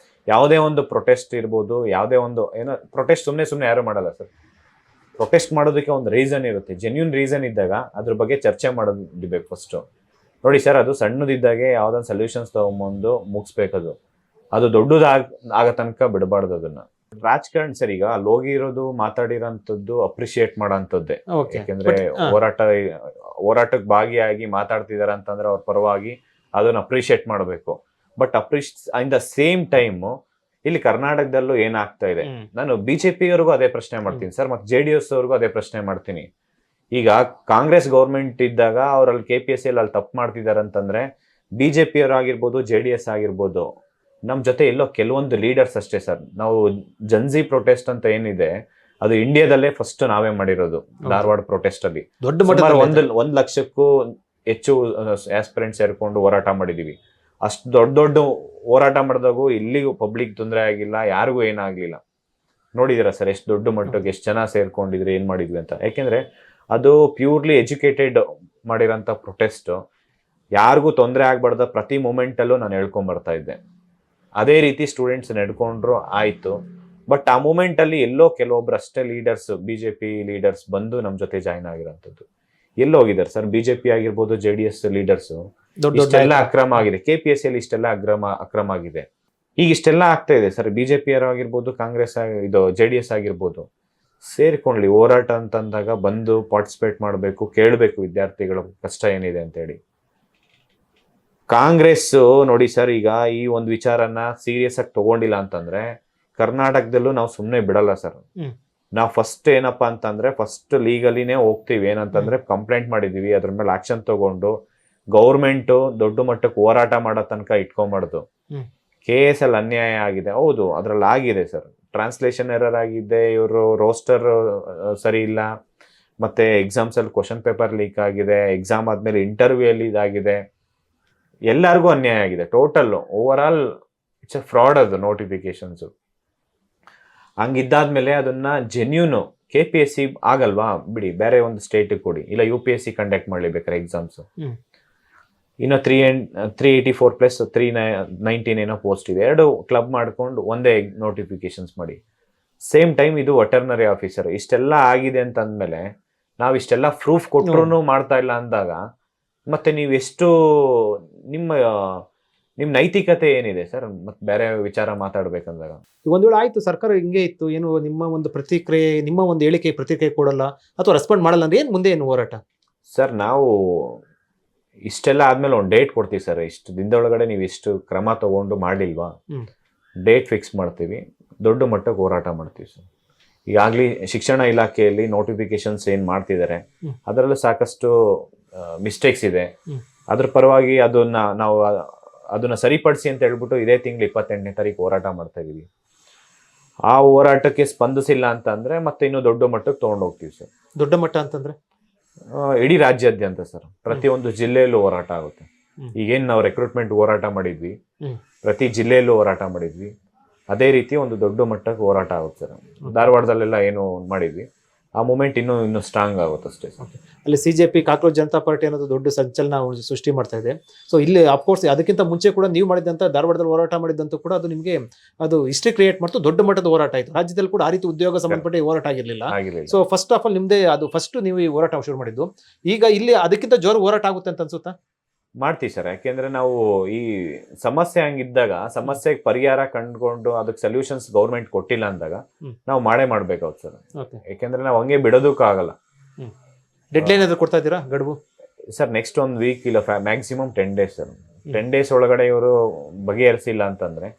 ಯಾವುದೇ ಒಂದು ಪ್ರೊಟೆಸ್ಟ್ ಇರ್ಬೋದು, ಯಾವುದೇ ಒಂದು ಏನೋ ಪ್ರೊಟೆಸ್ಟ್ ಸುಮ್ಮನೆ ಯಾರು ಮಾಡಲ್ಲ ಸರ್. ಪ್ರೊಟೆಸ್ಟ್ ಮಾಡೋದಕ್ಕೆ ಒಂದು ರೀಸನ್ ಇರುತ್ತೆ, ಜೆನ್ಯೂನ್ ರೀಸನ್ ಇದ್ದಾಗ ಅದ್ರ ಬಗ್ಗೆ ಚರ್ಚೆ ಮಾಡೋದಿಬೇಕು ಫಸ್ಟು. ನೋಡಿ ಸರ್, ಅದು ಸಣ್ಣದಿದ್ದಾಗೆ ಯಾವುದೊಂದು ಸೊಲ್ಯೂಷನ್ಸ್ ತಗೊಂಬಂದು ಮುಗಿಸ್ಬೇಕದು, ಅದು ದೊಡ್ಡದಾಗ ತನಕ ಬಿಡಬಾರ್ದು ಅದನ್ನ. ರಾಜಕಾರಣ ಸರ್, ಈಗ ಅಲ್ಲಿ ಹೋಗಿರೋದು ಮಾತಾಡಿರೋಂಥದ್ದು ಅಪ್ರಿಶಿಯೇಟ್ ಮಾಡೋಂಥದ್ದೇ. ಯಾಕೆಂದ್ರೆ ಹೋರಾಟಕ್ಕೆ ಭಾಗಿಯಾಗಿ ಮಾತಾಡ್ತಿದಾರ ಅಂತಂದ್ರೆ ಅವ್ರ ಪರವಾಗಿ ಅದನ್ನ ಅಪ್ರಿಶಿಯೇಟ್ ಮಾಡಬೇಕು. But in the same time ಇಲ್ಲಿ ಕರ್ನಾಟಕದಲ್ಲೂ ಏನಾಗ್ತಾ ಇದೆ, ನಾನು BJP ಅವ್ರಿಗೂ ಅದೇ ಪ್ರಶ್ನೆ ಮಾಡ್ತೀನಿ ಸರ್, ಮತ್ತೆ JDS ಅವ್ರಿಗೂ ಅದೇ ಪ್ರಶ್ನೆ ಮಾಡ್ತೀನಿ. ಈಗ ಕಾಂಗ್ರೆಸ್ ಗೌರ್ಮೆಂಟ್ ಇದ್ದಾಗ ಅವ್ರಲ್ಲಿ KPSC ಅಲ್ಲಿ ತಪ್ಪು ಮಾಡ್ತಿದಾರೆ ಅಂತಂದ್ರೆ BJP ಅವರಾಗಿರ್ಬೋದು, JDS ಆಗಿರ್ಬೋದು, ನಮ್ ಜೊತೆ ಎಲ್ಲೋ ಕೆಲವೊಂದು ಲೀಡರ್ಸ್ ಅಷ್ಟೇ ಸರ್. ನಾವು ಜನ್ಜಿ ಪ್ರೊಟೆಸ್ಟ್ ಅಂತ ಏನಿದೆ ಅದು ಇಂಡಿಯಾದಲ್ಲೇ ಫಸ್ಟ್ ನಾವೇ ಮಾಡಿರೋದು. ಧಾರವಾಡ ಪ್ರೊಟೆಸ್ಟ್ ಅಲ್ಲಿ ದೊಡ್ಡ 1 ಲಕ್ಷಕ್ಕೂ ಹೆಚ್ಚು ಆಸ್ಪಿರೆಂಟ್ಸ್ ಸೇರ್ಕೊಂಡು ಹೋರಾಟ ಮಾಡಿದೀವಿ. ಅಷ್ಟು ದೊಡ್ಡ ಹೋರಾಟ ಮಾಡಿದಾಗೂ ಇಲ್ಲಿಗೂ ಪಬ್ಲಿಕ್ ತೊಂದರೆ ಆಗಿಲ್ಲ, ಯಾರಿಗೂ ಏನಾಗ್ಲಿಲ್ಲ. ನೋಡಿದಿರ ಸರ್ ಎಷ್ಟು ದೊಡ್ಡ ಮಟ್ಟಕ್ಕೆ ಎಷ್ಟು ಜನ ಸೇರ್ಕೊಂಡಿದ್ರೆ ಏನ್ ಮಾಡಿದ್ವಿ ಅಂತ. ಯಾಕೆಂದ್ರೆ ಅದು ಪ್ಯೂರ್ಲಿ ಎಜುಕೇಟೆಡ್ ಮಾಡಿರೋಂಥ ಪ್ರೊಟೆಸ್ಟ್, ಯಾರಿಗೂ ತೊಂದರೆ ಆಗ್ಬಾರ್ದ ಪ್ರತಿ ಮೂಮೆಂಟ್ ಅಲ್ಲೂ ನಾನು ಹೇಳ್ಕೊಂಡ್ ಬರ್ತಾ ಇದ್ದೆ. ಅದೇ ರೀತಿ ಸ್ಟೂಡೆಂಟ್ಸ್ ನಡ್ಕೊಂಡ್ರು ಆಯ್ತು. ಬಟ್ ಆ ಮೂಮೆಂಟ್ ಅಲ್ಲಿ ಎಲ್ಲೋ ಕೆಲವೊಬ್ರು ಅಷ್ಟೇ ಲೀಡರ್ಸ್, BJP ಲೀಡರ್ಸ್ ಬಂದು ನಮ್ ಜೊತೆ ಜಾಯ್ನ್ ಆಗಿರೋಂಥದ್ದು. ಎಲ್ಲೋಗಿದ್ದಾರೆ ಸರ್ BJP ಆಗಿರ್ಬೋದು, JDS ಲೀಡರ್ಸ್? ಇಷ್ಟೆಲ್ಲ ಅಕ್ರಮ ಆಗಿದೆ, KPSC ಅಲ್ಲಿ ಇಷ್ಟೆಲ್ಲ ಅಕ್ರಮ ಆಗಿದೆ. ಈಗ ಇಷ್ಟೆಲ್ಲ ಆಗ್ತಾ ಇದೆ ಸರ್. BJP ಆಗಿರ್ಬೋದು, ಕಾಂಗ್ರೆಸ್ ಇದು JDS ಆಗಿರ್ಬೋದು, ಸೇರ್ಕೊಂಡ್ಲಿ ಹೋರಾಟ ಅಂತಂದಾಗ ಬಂದು ಪಾರ್ಟಿಸಿಪೇಟ್ ಮಾಡಬೇಕು, ಕೇಳಬೇಕು ವಿದ್ಯಾರ್ಥಿಗಳ ಕಷ್ಟ ಏನಿದೆ ಅಂತ ಹೇಳಿ. ಕಾಂಗ್ರೆಸ್ ನೋಡಿ ಸರ್, ಈಗ ಈ ಒಂದು ವಿಚಾರನ ಸೀರಿಯಸ್ ಆಗಿ ತಗೊಂಡಿಲ್ಲ ಅಂತಂದ್ರೆ ಕರ್ನಾಟಕದಲ್ಲೂ ನಾವು ಸುಮ್ಮನೆ ಬಿಡಲ್ಲ ಸರ್. ನಾವು ಫಸ್ಟ್ ಏನಪ್ಪಾ ಅಂತಂದ್ರೆ ಫಸ್ಟ್ ಲೀಗಲಿನೇ ಹೋಗ್ತೀವಿ. ಏನಂತಂದ್ರೆ ಕಂಪ್ಲೇಂಟ್ ಮಾಡಿದೀವಿ, ಅದ್ರ ಮೇಲೆ ಆಕ್ಷನ್ ತಗೊಂಡು ಗೌರ್ಮೆಂಟ್ ದೊಡ್ಡ ಮಟ್ಟಕ್ಕೆ ಹೋರಾಟ ಮಾಡೋ ತನಕ ಇಟ್ಕೊಂಬಾರ್ದು. KS ಅಲ್ಲಿ ಅನ್ಯಾಯ ಆಗಿದೆ, ಹೌದು ಅದ್ರಲ್ಲಿ ಆಗಿದೆ ಸರ್. ಟ್ರಾನ್ಸ್ಲೇಷನ್ ಎರರ್ ಆಗಿದೆ, ಇವರು ರೋಸ್ಟರ್ ಸರಿ ಇಲ್ಲ, ಮತ್ತೆ ಎಕ್ಸಾಮ್ಸ್ ಅಲ್ಲಿ ಕ್ವಶನ್ ಪೇಪರ್ ಲೀಕ್ ಆಗಿದೆ, ಎಕ್ಸಾಮ್ ಆದ್ಮೇಲೆ ಇಂಟರ್ವ್ಯೂ ಅಲ್ಲಿ ಇದಾಗಿದೆ, ಎಲ್ಲರಿಗೂ ಅನ್ಯಾಯ ಆಗಿದೆ. Total over all it's A fraud ಅದು ನೋಟಿಫಿಕೇಶನ್ಸ್. ಹಂಗಿದ್ದಾದ್ಮೇಲೆ ಅದನ್ನ ಜೆನ್ಯೂನು KPSC ಆಗಲ್ವಾ ಬಿಡಿ, ಬೇರೆ ಒಂದು ಸ್ಟೇಟ್ ಕೊಡಿ, ಇಲ್ಲ UPSC ಕಂಡಕ್ಟ್ ಮಾಡ್ಲಿ ಬೇಕಾದ್ರೆ ಎಕ್ಸಾಮ್ಸ್. ಇನ್ನು 384 ಪ್ಲಸ್ 319 ಏನೋ ಪೋಸ್ಟ್ ಇದೆ, 2 ಕ್ಲಬ್ ಮಾಡ್ಕೊಂಡು ಒಂದೇ ನೋಟಿಫಿಕೇಶನ್ಸ್ ಮಾಡಿ. ಸೇಮ್ ಟೈಮ್ ಇದು ವೆಟರ್ನರಿ ಆಫೀಸರ್. ಇಷ್ಟೆಲ್ಲ ಆಗಿದೆ ಅಂತ ಅಂದ್ಮೇಲೆ ನಾವು ಇಷ್ಟೆಲ್ಲ ಪ್ರೂಫ್ ಕೊಟ್ಟರು ಮಾಡ್ತಾ ಇಲ್ಲ ಅಂದಾಗ ಮತ್ತೆ ನೀವು ಎಷ್ಟು ನಿಮ್ಮ ನೈತಿಕತೆ ಏನಿದೆ ಸರ್? ಮತ್ತೆ ಬೇರೆ ವಿಚಾರ ಮಾತಾಡ್ಬೇಕಂದಾಗ ಒಂದ್ ವೇಳೆ ಆಯ್ತು ಸರ್ಕಾರ ಹಿಂಗೆ ಇತ್ತು, ಏನು ನಿಮ್ಮ ಒಂದು ಪ್ರತಿಕ್ರಿಯೆ, ನಿಮ್ಮ ಒಂದು ಹೇಳಿಕೆ ಪ್ರತಿಕ್ರಿಯೆ ಕೊಡಲ್ಲ ಅಥವಾ ರೆಸ್ಪಾಂಡ್ ಮಾಡಲ್ಲ ಅಂದ್ರೆ ಮುಂದೆ ಏನು ಹೋರಾಟ ಸರ್? ನಾವು ಇಷ್ಟೆಲ್ಲ ಆದ್ಮೇಲೆ ಒಂದು ಡೇಟ್ ಕೊಡ್ತೀವಿ ಸರ್. ಇಷ್ಟು ದಿನದೊಳಗಡೆ ನೀವು ಇಷ್ಟು ಕ್ರಮ ತಗೊಂಡು ಮಾಡಿಲ್ವಾ, ಡೇಟ್ ಫಿಕ್ಸ್ ಮಾಡ್ತೀವಿ, ದೊಡ್ಡ ಮಟ್ಟಕ್ಕೆ ಹೋರಾಟ ಮಾಡ್ತೀವಿ ಸರ್. ಈಗಾಗಲೇ ಶಿಕ್ಷಣ ಇಲಾಖೆಯಲ್ಲಿ ನೋಟಿಫಿಕೇಶನ್ಸ್ ಏನ್ ಮಾಡ್ತಿದ್ದಾರೆ ಅದರಲ್ಲೂ ಸಾಕಷ್ಟು ಮಿಸ್ಟೇಕ್ಸ್ ಇದೆ. ಅದ್ರ ಪರವಾಗಿ ಅದನ್ನ ಸರಿಪಡಿಸಿ ಅಂತ ಹೇಳ್ಬಿಟ್ಟು ಇದೇ ತಿಂಗಳು 28ನೇ ತಾರೀಕು ಹೋರಾಟ ಮಾಡ್ತಾ ಇದೀವಿ. ಆ ಹೋರಾಟಕ್ಕೆ ಸ್ಪಂದಿಸಿಲ್ಲ ಅಂತ ಅಂದ್ರೆ ಮತ್ತೆ ಇನ್ನು ದೊಡ್ಡ ಮಟ್ಟಕ್ಕೆ ತಗೊಂಡು ಹೋಗ್ತೀವಿ ಸರ್. ದೊಡ್ಡ ಮಟ್ಟ ಅಂತಂದ್ರೆ ಇಡೀ ರಾಜ್ಯಾದ್ಯಂತ ಸರ್, ಪ್ರತಿಯೊಂದು ಜಿಲ್ಲೆಯಲ್ಲೂ ಹೋರಾಟ ಆಗುತ್ತೆ. ಈಗೇನು ನಾವು ರೆಕ್ರೂಟ್ಮೆಂಟ್ ಹೋರಾಟ ಮಾಡಿದ್ವಿ, ಪ್ರತಿ ಜಿಲ್ಲೆಯಲ್ಲೂ ಹೋರಾಟ ಮಾಡಿದ್ವಿ, ಅದೇ ರೀತಿ ಒಂದು ದೊಡ್ಡ ಮಟ್ಟಕ್ಕೆ ಹೋರಾಟ ಆಗುತ್ತೆ ಸರ್. ಧಾರವಾಡದಲ್ಲೆಲ್ಲ ಏನು ಮಾಡಿದ್ವಿ, ಆ ಮೂಮೆಂಟ್ ಇನ್ನೂ ಸ್ಟ್ರಾಂಗ್ ಆಗುತ್ತೆ ಅಷ್ಟೇ ಸರ್. ಅಲ್ಲಿ ಸಿಜೆಪಿ ಕಾಕ್ರೋಚ್ ಜನತಾ ಪಾರ್ಟಿ ಅನ್ನೋದು ದೊಡ್ಡ ಸಂಚಲನ ಸೃಷ್ಟಿ ಮಾಡ್ತಾ ಇದೆ. ಸೊ ಇಲ್ಲಿ ಅಫ್ಕೋರ್ಸ್ ಅದಕ್ಕಿಂತ ಮುಂಚೆ ಕೂಡ ನೀವು ಮಾಡಿದಂತ ಧಾರವಾಡದಲ್ಲಿ ಹೋರಾಟ ಮಾಡಿದಂತ ಕೂಡ ಅದು ನಿಮಗೆ ಅದು ಹಿಸ್ಟ್ರಿ ಕ್ರಿಯೇಟ್ ಮಾಡ್ತು, ದೊಡ್ಡ ಮಟ್ಟದ ಹೋರಾಟ ಆಯ್ತು. ರಾಜ್ಯದಲ್ಲಿ ಕೂಡ ಆ ರೀತಿ ಉದ್ಯೋಗ ಸಂಬಂಧಪಟ್ಟ ಹೋರಾಟ ಆಗಿರಲಿಲ್ಲ. ಸೊ ಫಸ್ಟ್ ಆಫ್ ಆಲ್ ನಿಮ್ದೇ ಅದು ಫಸ್ಟ್ ನೀವು ಈ ಹೋರಾಟ ಶುರು ಮಾಡಿದ್ದು. ಈಗ ಇಲ್ಲಿ ಅದಕ್ಕಿಂತ ಜೋರು ಹೋರಾಟ ಆಗುತ್ತೆ ಅಂತ ಅನ್ಸುತ್ತಾ? ಮಾಡ್ತೀವಿ ಸರ್. ಯಾಕೆಂದ್ರೆ ನಾವು ಈ ಸಮಸ್ಯೆ ಹಂಗಿದ್ದಾಗ ಸಮಸ್ಯೆಗೆ ಪರಿಹಾರ ಕಂಡುಕೊಂಡು ಅದಕ್ಕೆ ಸೊಲ್ಯೂಷನ್ಸ್ ಗೌರ್ಮೆಂಟ್ ಕೊಟ್ಟಿಲ್ಲ ಅಂದಾಗ ನಾವು ಮಾಡ್ಬೇಕಾಗುತ್ತೆ ಸರ್. ಯಾಕೆಂದ್ರೆ ನಾವು ಹಂಗೆ ಬಿಡೋದಕ್ಕಾಗಲ್ಲ. ಡೆಡ್ ಲೈನ್ ಏನಾದ್ರು ಕೊಡ್ತಾ ಇದ್ದೀರಾ ಗಡುವು ಸರ್? ನೆಕ್ಸ್ಟ್ 1 ವೀಕ್ ಇಲ್ಲ ಮ್ಯಾಕ್ಸಿಮಮ್ 10 ಡೇಸ್ ಸರ್. 10 ಡೇಸ್ ಒಳಗಡೆ ಇವರು ಬಗೆಹರಿಸಿಲ್ಲ ಅಂತಂದ್ರೆ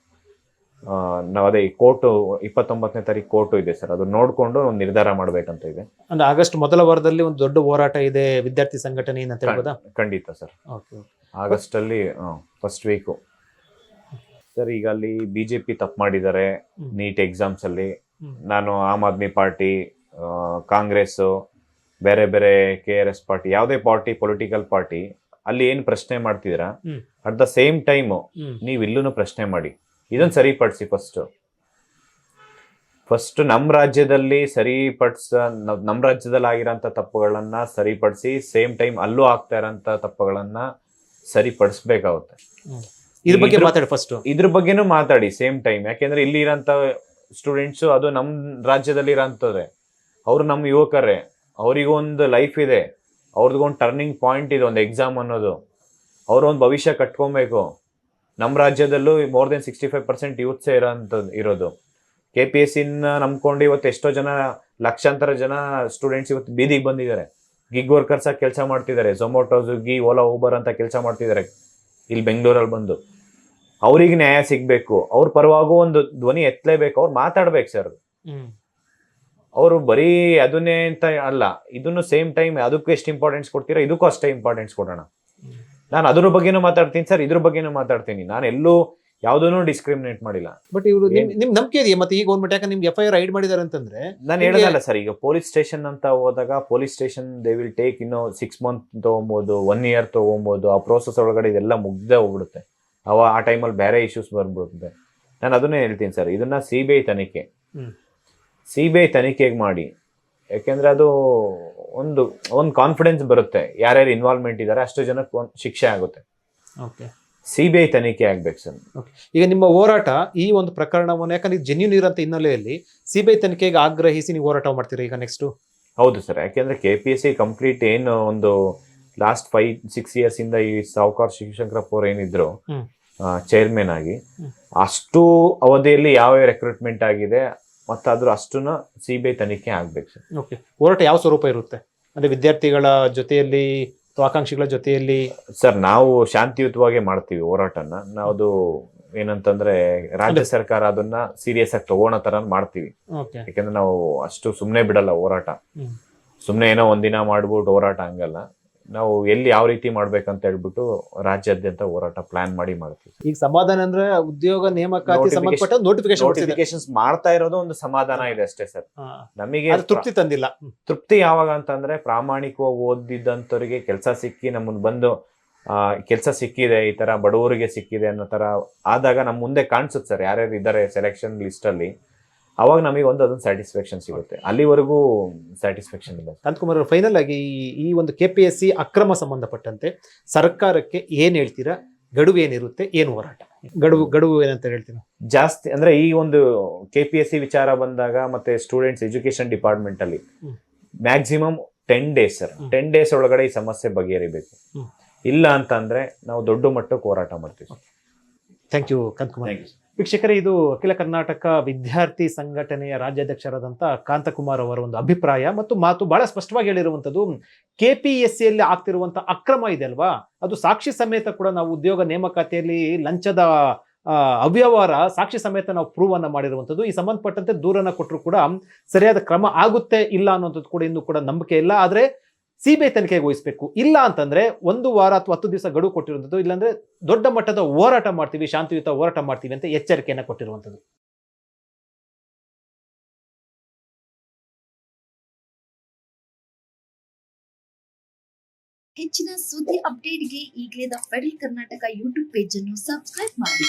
ನಾವು ಅದೇ ಕೋರ್ಟು 29ನೇ ತಾರೀಕು ಕೋರ್ಟು ಇದೆ ಸರ್, ಅದು ನೋಡ್ಕೊಂಡು ಒಂದು ನಿರ್ಧಾರ ಮಾಡ್ಬೇಕಂತ ಇದೆ. ಅಂದ್ರೆ ಆಗಸ್ಟ್ ಮೊದಲ ವಾರದಲ್ಲಿ ಒಂದು ದೊಡ್ಡ ಹೋರಾಟ ಇದೆ ವಿದ್ಯಾರ್ಥಿ ಸಂಘಟನೆ ಅಂತ ಹೇಳ್ಬೋದಾ? ಖಂಡಿತ ಸರ್. ಆಗಸ್ಟ್ ಅಲ್ಲಿ ಫಸ್ಟ್ ವೀಕು ಸರ್. ಈಗ ಅಲ್ಲಿ ಬಿಜೆಪಿ ತಪ್ಪು ಮಾಡಿದ್ದಾರೆ ನೀಟ್ ಎಕ್ಸಾಮ್ಸ್ ಅಲ್ಲಿ. ನಾನು ಆಮ್ ಆದ್ಮಿ ಪಾರ್ಟಿ, ಕಾಂಗ್ರೆಸ್, ಬೇರೆ ಬೇರೆ KRS ಪಾರ್ಟಿ, ಯಾವುದೇ ಪಾರ್ಟಿ ಪೊಲಿಟಿಕಲ್ ಪಾರ್ಟಿ ಅಲ್ಲಿ ಏನ್ ಪ್ರಶ್ನೆ ಮಾಡ್ತಿದ್ದೀರಾ ಅಟ್ ದ ಸೇಮ್ ಟೈಮ್ ನೀವು ಇಲ್ಲೂ ಪ್ರಶ್ನೆ ಮಾಡಿ, ಇದನ್ನ ಸರಿಪಡಿಸಿ. ಫಸ್ಟ್ ನಮ್ಮ ರಾಜ್ಯದಲ್ಲಿ ನಮ್ಮ ರಾಜ್ಯದಲ್ಲಿ ಆಗಿರೋಂಥ ತಪ್ಪುಗಳನ್ನ ಸರಿಪಡಿಸಿ, ಸೇಮ್ ಟೈಮ್ ಅಲ್ಲೂ ಆಗ್ತಾ ಇರೋಂಥ ತಪ್ಪುಗಳನ್ನ ಸರಿಪಡಿಸ್ಬೇಕಾಗುತ್ತೆ. ಇದ್ರ ಬಗ್ಗೆ ಮಾತಾಡಿ ಫಸ್ಟ್. ಇದ್ರ ಬಗ್ಗೆನೂ ಮಾತಾಡಿ ಸೇಮ್ ಟೈಮ್. ಯಾಕೆಂದ್ರೆ ಇಲ್ಲಿ ಇರೋಂಥ ಸ್ಟೂಡೆಂಟ್ಸು ಅದು ನಮ್ಮ ರಾಜ್ಯದಲ್ಲಿ ಇರೋಂಥದ್ದೇ, ಅವ್ರು ನಮ್ಮ ಯುವಕರೇ, ಅವ್ರಿಗೊಂದು ಲೈಫ್ ಇದೆ, ಅವ್ರದ್ಗೊಂದು ಟರ್ನಿಂಗ್ ಪಾಯಿಂಟ್ ಇದೆ, ಒಂದು ಎಕ್ಸಾಮ್ ಅನ್ನೋದು. ಅವ್ರೊಂದು ಭವಿಷ್ಯ ಕಟ್ಕೊಬೇಕು. ನಮ್ಮ ರಾಜ್ಯದಲ್ಲೂ ಮೋರ್ ದೆನ್ 65% ಯೂತ್ಸೇ ಇರೋದು. KPSCನ ನಂಬ್ಕೊಂಡು ಇವತ್ತು ಎಷ್ಟೋ ಜನ, ಲಕ್ಷಾಂತರ ಜನ ಸ್ಟೂಡೆಂಟ್ಸ್ ಇವತ್ತು ಬೀದಿಗೆ ಬಂದಿದ್ದಾರೆ. ಗಿಗ್ ವರ್ಕರ್ಸ್ ಆಗಿ ಕೆಲಸ ಮಾಡ್ತಿದ್ದಾರೆ, ಝೊಮ್ಯಾಟೊ, ಸ್ವಿಗ್ಗಿ, ಓಲಾ, ಊಬರ್ ಅಂತ ಕೆಲಸ ಮಾಡ್ತಿದ್ದಾರೆ ಇಲ್ಲಿ ಬೆಂಗಳೂರಲ್ಲಿ ಬಂದು. ಅವ್ರಿಗೆ ನ್ಯಾಯ ಸಿಗ್ಬೇಕು, ಅವ್ರ ಪರವಾಗೂ ಒಂದು ಧ್ವನಿ ಎತ್ತಲೇಬೇಕು, ಅವ್ರು ಮಾತಾಡ್ಬೇಕು ಸರ್. ಅವರು ಬರೀ ಅದನ್ನೇ ಅಂತ ಅಲ್ಲ, ಇದನ್ನು ಸೇಮ್ ಟೈಮ್ ಅದಕ್ಕೂ ಎಷ್ಟು ಇಂಪಾರ್ಟೆನ್ಸ್ ಕೊಡ್ತೀರಾ ಇದಕ್ಕೂ ಅಷ್ಟೇ ಇಂಪಾರ್ಟೆನ್ಸ್ ಕೊಡೋಣ. ನಾನು ಅದ್ರ ಬಗ್ಗೆನೂ ಮಾತಾಡ್ತೀನಿ ಸರ್, ಇದ್ರ ಬಗ್ಗೆನೂ ಮಾತಾಡ್ತೀನಿ. ನಾನು ಎಲ್ಲೂ ಯಾವ್ದನ್ನು ಡಿಸ್ಕ್ರಿಮಿನೇಟ್ ಮಾಡಿಲ್ಲ. ಬಟ್ ಇವರು ನಿಮ್ ನಂಬಿಕೆ ಇದೆಯಾ ಮತ್ತೆ ಈ ಗೌರ್ಮೆಂಟ್? ಯಾಕಂದ್ರೆ ನಿಮ್ಗೆ FIR ರೈಡ್ ಮಾಡಿದಾರೆ ಅಂತಂದ್ರೆ ನಾನು ಹೇಳಲ್ಲ ಸರ್. ಈಗ ಪೊಲೀಸ್ ಸ್ಟೇಷನ್ ಅಂತ ಹೋದಾಗ police station they will take 6 month ತಗೊಬೋದು, 1 ಇಯರ್ ತಗೊಬೋದು. ಆ ಪ್ರೋಸೆಸ್ ಒಳಗಡೆ ಇದೆಲ್ಲ ಮುಗ್ದೇ ಹೋಗ್ಬಿಡುತ್ತೆ. ಆ ಟೈಮಲ್ಲಿ ಬೇರೆ ಇಶ್ಯೂಸ್ ಬರ್ಬಿಡುತ್ತೆ. ನಾನು ಅದನ್ನೇ ಹೇಳ್ತೀನಿ ಸರ್, ಇದನ್ನ CBI ತನಿಖೆಗೆ ಮಾಡಿ. ಯಾಕೆಂದ್ರೆ ಅದು ಒಂದು ಕಾನ್ಫಿಡೆನ್ಸ್ ಬರುತ್ತೆ, ಯಾರ್ಯಾರು ಇನ್ವಾಲ್ವ್ಮೆಂಟ್ ಇದ್ದಾರೆ ಅಷ್ಟು ಜನಕ್ಕೆ ಒಂದು ಶಿಕ್ಷೆ ಆಗುತ್ತೆ. CBI ತನಿಖೆ ಆಗ್ಬೇಕು ಸರ್. ಈಗ ನಿಮ್ಮ ಹೋರಾಟ ಈ ಒಂದು ಪ್ರಕರಣವನ್ನು, ಯಾಕಂದ್ರೆ ಜೆನ್ಯೂನ್ ಇರೋಂಥ ಹಿನ್ನೆಲೆಯಲ್ಲಿ CBI ತನಿಖೆಗೆ ಆಗ್ರಹಿಸಿ ನೀವು ಹೋರಾಟ ಮಾಡ್ತೀರಾ ಈಗ ನೆಕ್ಸ್ಟ್? ಹೌದು ಸರ್. ಯಾಕೆಂದ್ರೆ KPSC ಕಂಪ್ಲೀಟ್ ಏನು ಒಂದು ಲಾಸ್ಟ್ 5-6 ಇಯರ್ಸ್ ಇಂದ ಈ ಸಾವುಕಾರ್ ಶಿವಶಂಕರಪ್ಪ ಅವ್ರು ಏನಿದ್ರು ಚೇರ್ಮನ್ ಆಗಿ, ಅಷ್ಟು ಅವಧಿಯಲ್ಲಿ ಯಾವ ರೆಕ್ರೂಟ್ಮೆಂಟ್ ಆಗಿದೆ ಮತ್ತೆ ಅದ್ರ ಅಷ್ಟನ್ನ CBI ತನಿಖೆ ಆಗ್ಬೇಕು ಸರ್. ಹೋರಾಟ ಯಾವ ಸ್ವರೂಪ ಇರುತ್ತೆ? ಅಂದ್ರೆ ವಿದ್ಯಾರ್ಥಿಗಳ ಜೊತೆಯಲ್ಲಿ ಅಥವಾ ಆಕಾಂಕ್ಷಿಗಳ ಜೊತೆಯಲ್ಲಿ? ಸರ್ ನಾವು ಶಾಂತಿಯುತವಾಗಿ ಮಾಡ್ತೀವಿ ಹೋರಾಟನ. ನಾವು ಏನಂತಂದ್ರೆ ರಾಜ್ಯ ಸರ್ಕಾರ ಅದನ್ನ ಸೀರಿಯಸ್ ಆಗಿ ತಗೋಣ ತರ ಮಾಡ್ತೀವಿ. ಯಾಕಂದ್ರೆ ನಾವು ಅಷ್ಟು ಸುಮ್ನೆ ಬಿಡಲ್ಲ ಹೋರಾಟ. ಸುಮ್ನೆ ಏನೋ ಒಂದಿನ ಮಾಡ್ಬಿಟ್ಟು ಹೋರಾಟ ಹಂಗಲ್ಲ. ನಾವು ಎಲ್ಲಿ ಯಾವ ರೀತಿ ಮಾಡ್ಬೇಕಂತ ಹೇಳ್ಬಿಟ್ಟು ರಾಜ್ಯಾದ್ಯಂತ ಹೋರಾಟ ಪ್ಲಾನ್ ಮಾಡ್ತೀವಿ. ಈಗ ಸಮಾಧಾನ ಅಂದ್ರೆ ಉದ್ಯೋಗ ನೇಮಕಾತಿ ಸಂಬಂಧಪಟ್ಟ ನೋಟಿಫಿಕೇಶನ್ಸ್ ಮಾಡ್ತಾ ಇರೋದು ಒಂದು ಸಮಾಧಾನ ಇದೆ ಅಷ್ಟೇ ಸರ್. ನಮಗೆ ತೃಪ್ತಿ ತಂದಿಲ್ಲ. ತೃಪ್ತಿ ಯಾವಾಗ ಅಂತಂದ್ರೆ ಪ್ರಾಮಾಣಿಕವಾಗಿ ಓದಿದಂತವ್ರಿಗೆ ಕೆಲಸ ಸಿಕ್ಕಿ ನಮ್ಮನ್ನ ಬಂದು ಕೆಲಸ ಸಿಕ್ಕಿದೆ, ಈ ತರ ಬಡವರಿಗೆ ಸಿಕ್ಕಿದೆ ಅನ್ನೋ ತರ ಆದಾಗ ನಮ್ ಮುಂದೆ ಕಾಣಿಸುತ್ತೆ ಸರ್ ಯಾರ್ಯಾರು ಇದ್ದಾರೆ ಸೆಲೆಕ್ಷನ್ ಲಿಸ್ಟ್ ಅಲ್ಲಿ. ಅವಾಗ ನಮಗೆ ಅದೊಂದು ಸ್ಯಾಟಿಸ್ಫ್ಯಾಕ್ಷನ್ ಸಿಗುತ್ತೆ. ಅಲ್ಲಿವರೆಗೂ ಸ್ಯಾಟಿಸ್ಫ್ಯಾಕ್ಷನ್ ಇಲ್ಲ. ಕಾಂತಕುಮಾರ್, ಫೈನಲ್ ಆಗಿ ಈ ಒಂದು KPSC ಅಕ್ರಮ ಸಂಬಂಧಪಟ್ಟಂತೆ ಸರ್ಕಾರಕ್ಕೆ ಏನ್ ಹೇಳ್ತೀರಾ? ಗಡುವು ಏನಿರುತ್ತೆ, ಏನು ಹೋರಾಟ ಗಡುವು ಏನಂತ ಹೇಳ್ತೀರಾ? ಜಾಸ್ತಿ ಅಂದ್ರೆ ಈ ಒಂದು KPSC ವಿಚಾರ ಬಂದಾಗ ಮತ್ತೆ ಸ್ಟೂಡೆಂಟ್ಸ್ ಎಜುಕೇಶನ್ ಡಿಪಾರ್ಟ್ಮೆಂಟ್ ಅಲ್ಲಿ ಮ್ಯಾಕ್ಸಿಮಮ್ 10 ಡೇಸ್ ಸರ್. 10 ಡೇಸ್ ಒಳಗಡೆ ಈ ಸಮಸ್ಯೆ ಬಗೆಹರಿಬೇಕು. ಇಲ್ಲ ಅಂತಂದ್ರೆ ನಾವು ದೊಡ್ಡ ಮಟ್ಟಕ್ಕೆ ಹೋರಾಟ ಮಾಡ್ತೀವಿ. Thank you Kanthakumar. ವೀಕ್ಷಕರೇ, ಇದು ಅಖಿಲ ಕರ್ನಾಟಕ ವಿದ್ಯಾರ್ಥಿ ಸಂಘಟನೆಯ ರಾಜ್ಯಾಧ್ಯಕ್ಷರಾದಂಥ ಕಾಂತಕುಮಾರ್ ಅವರ ಒಂದು ಅಭಿಪ್ರಾಯ ಮತ್ತು ಮಾತು ಬಹಳ ಸ್ಪಷ್ಟವಾಗಿ ಹೇಳಿರುವಂಥದ್ದು. KPSCಯಲ್ಲಿ ಆಗ್ತಿರುವಂಥ ಅಕ್ರಮ ಇದೆ ಅಲ್ವಾ, ಅದು ಸಾಕ್ಷಿ ಸಮೇತ ಕೂಡ ನಾವು ಉದ್ಯೋಗ ನೇಮಕಾತಿಯಲ್ಲಿ ಲಂಚದ ಅವ್ಯವಹಾರ ಸಾಕ್ಷಿ ಸಮೇತ ನಾವು ಪ್ರೂವ್ ಅನ್ನ ಮಾಡಿರುವಂಥದ್ದು. ಈ ಸಂಬಂಧಪಟ್ಟಂತೆ ದೂರನ್ನ ಕೊಟ್ಟರು ಕೂಡ ಸರಿಯಾದ ಕ್ರಮ ಆಗುತ್ತೆ ಇಲ್ಲ ಅನ್ನೋಂಥದ್ದು ಕೂಡ ಇನ್ನೂ ಕೂಡ ನಂಬಿಕೆ ಇಲ್ಲ. ಆದ್ರೆ CBI ತನಿಖೆಗೆ ವಹಿಸಬೇಕು. ಇಲ್ಲ ಅಂತಂದ್ರೆ 1 ವಾರ ಅಥವಾ 10 ದಿವಸ ಗಡುವು ಕೊಟ್ಟಿರುವಂಥದ್ದು, ಇಲ್ಲಾಂದ್ರೆ ದೊಡ್ಡ ಮಟ್ಟದ ಹೋರಾಟ ಮಾಡ್ತೀವಿ, ಶಾಂತಿಯುತ ಹೋರಾಟ ಮಾಡ್ತೀವಿ ಅಂತ ಎಚ್ಚರಿಕೆಯನ್ನ ಕೊಟ್ಟಿರುವಂಥದ್ದು. ಹೆಚ್ಚಿನ ಸುದ್ದಿ ಅಪ್ಡೇಟ್ಗೆ ಈಗಲೇ the federal Karnataka YouTube page ಅನ್ನು ಸಬ್ಸ್ಕ್ರೈಬ್ ಮಾಡಿ.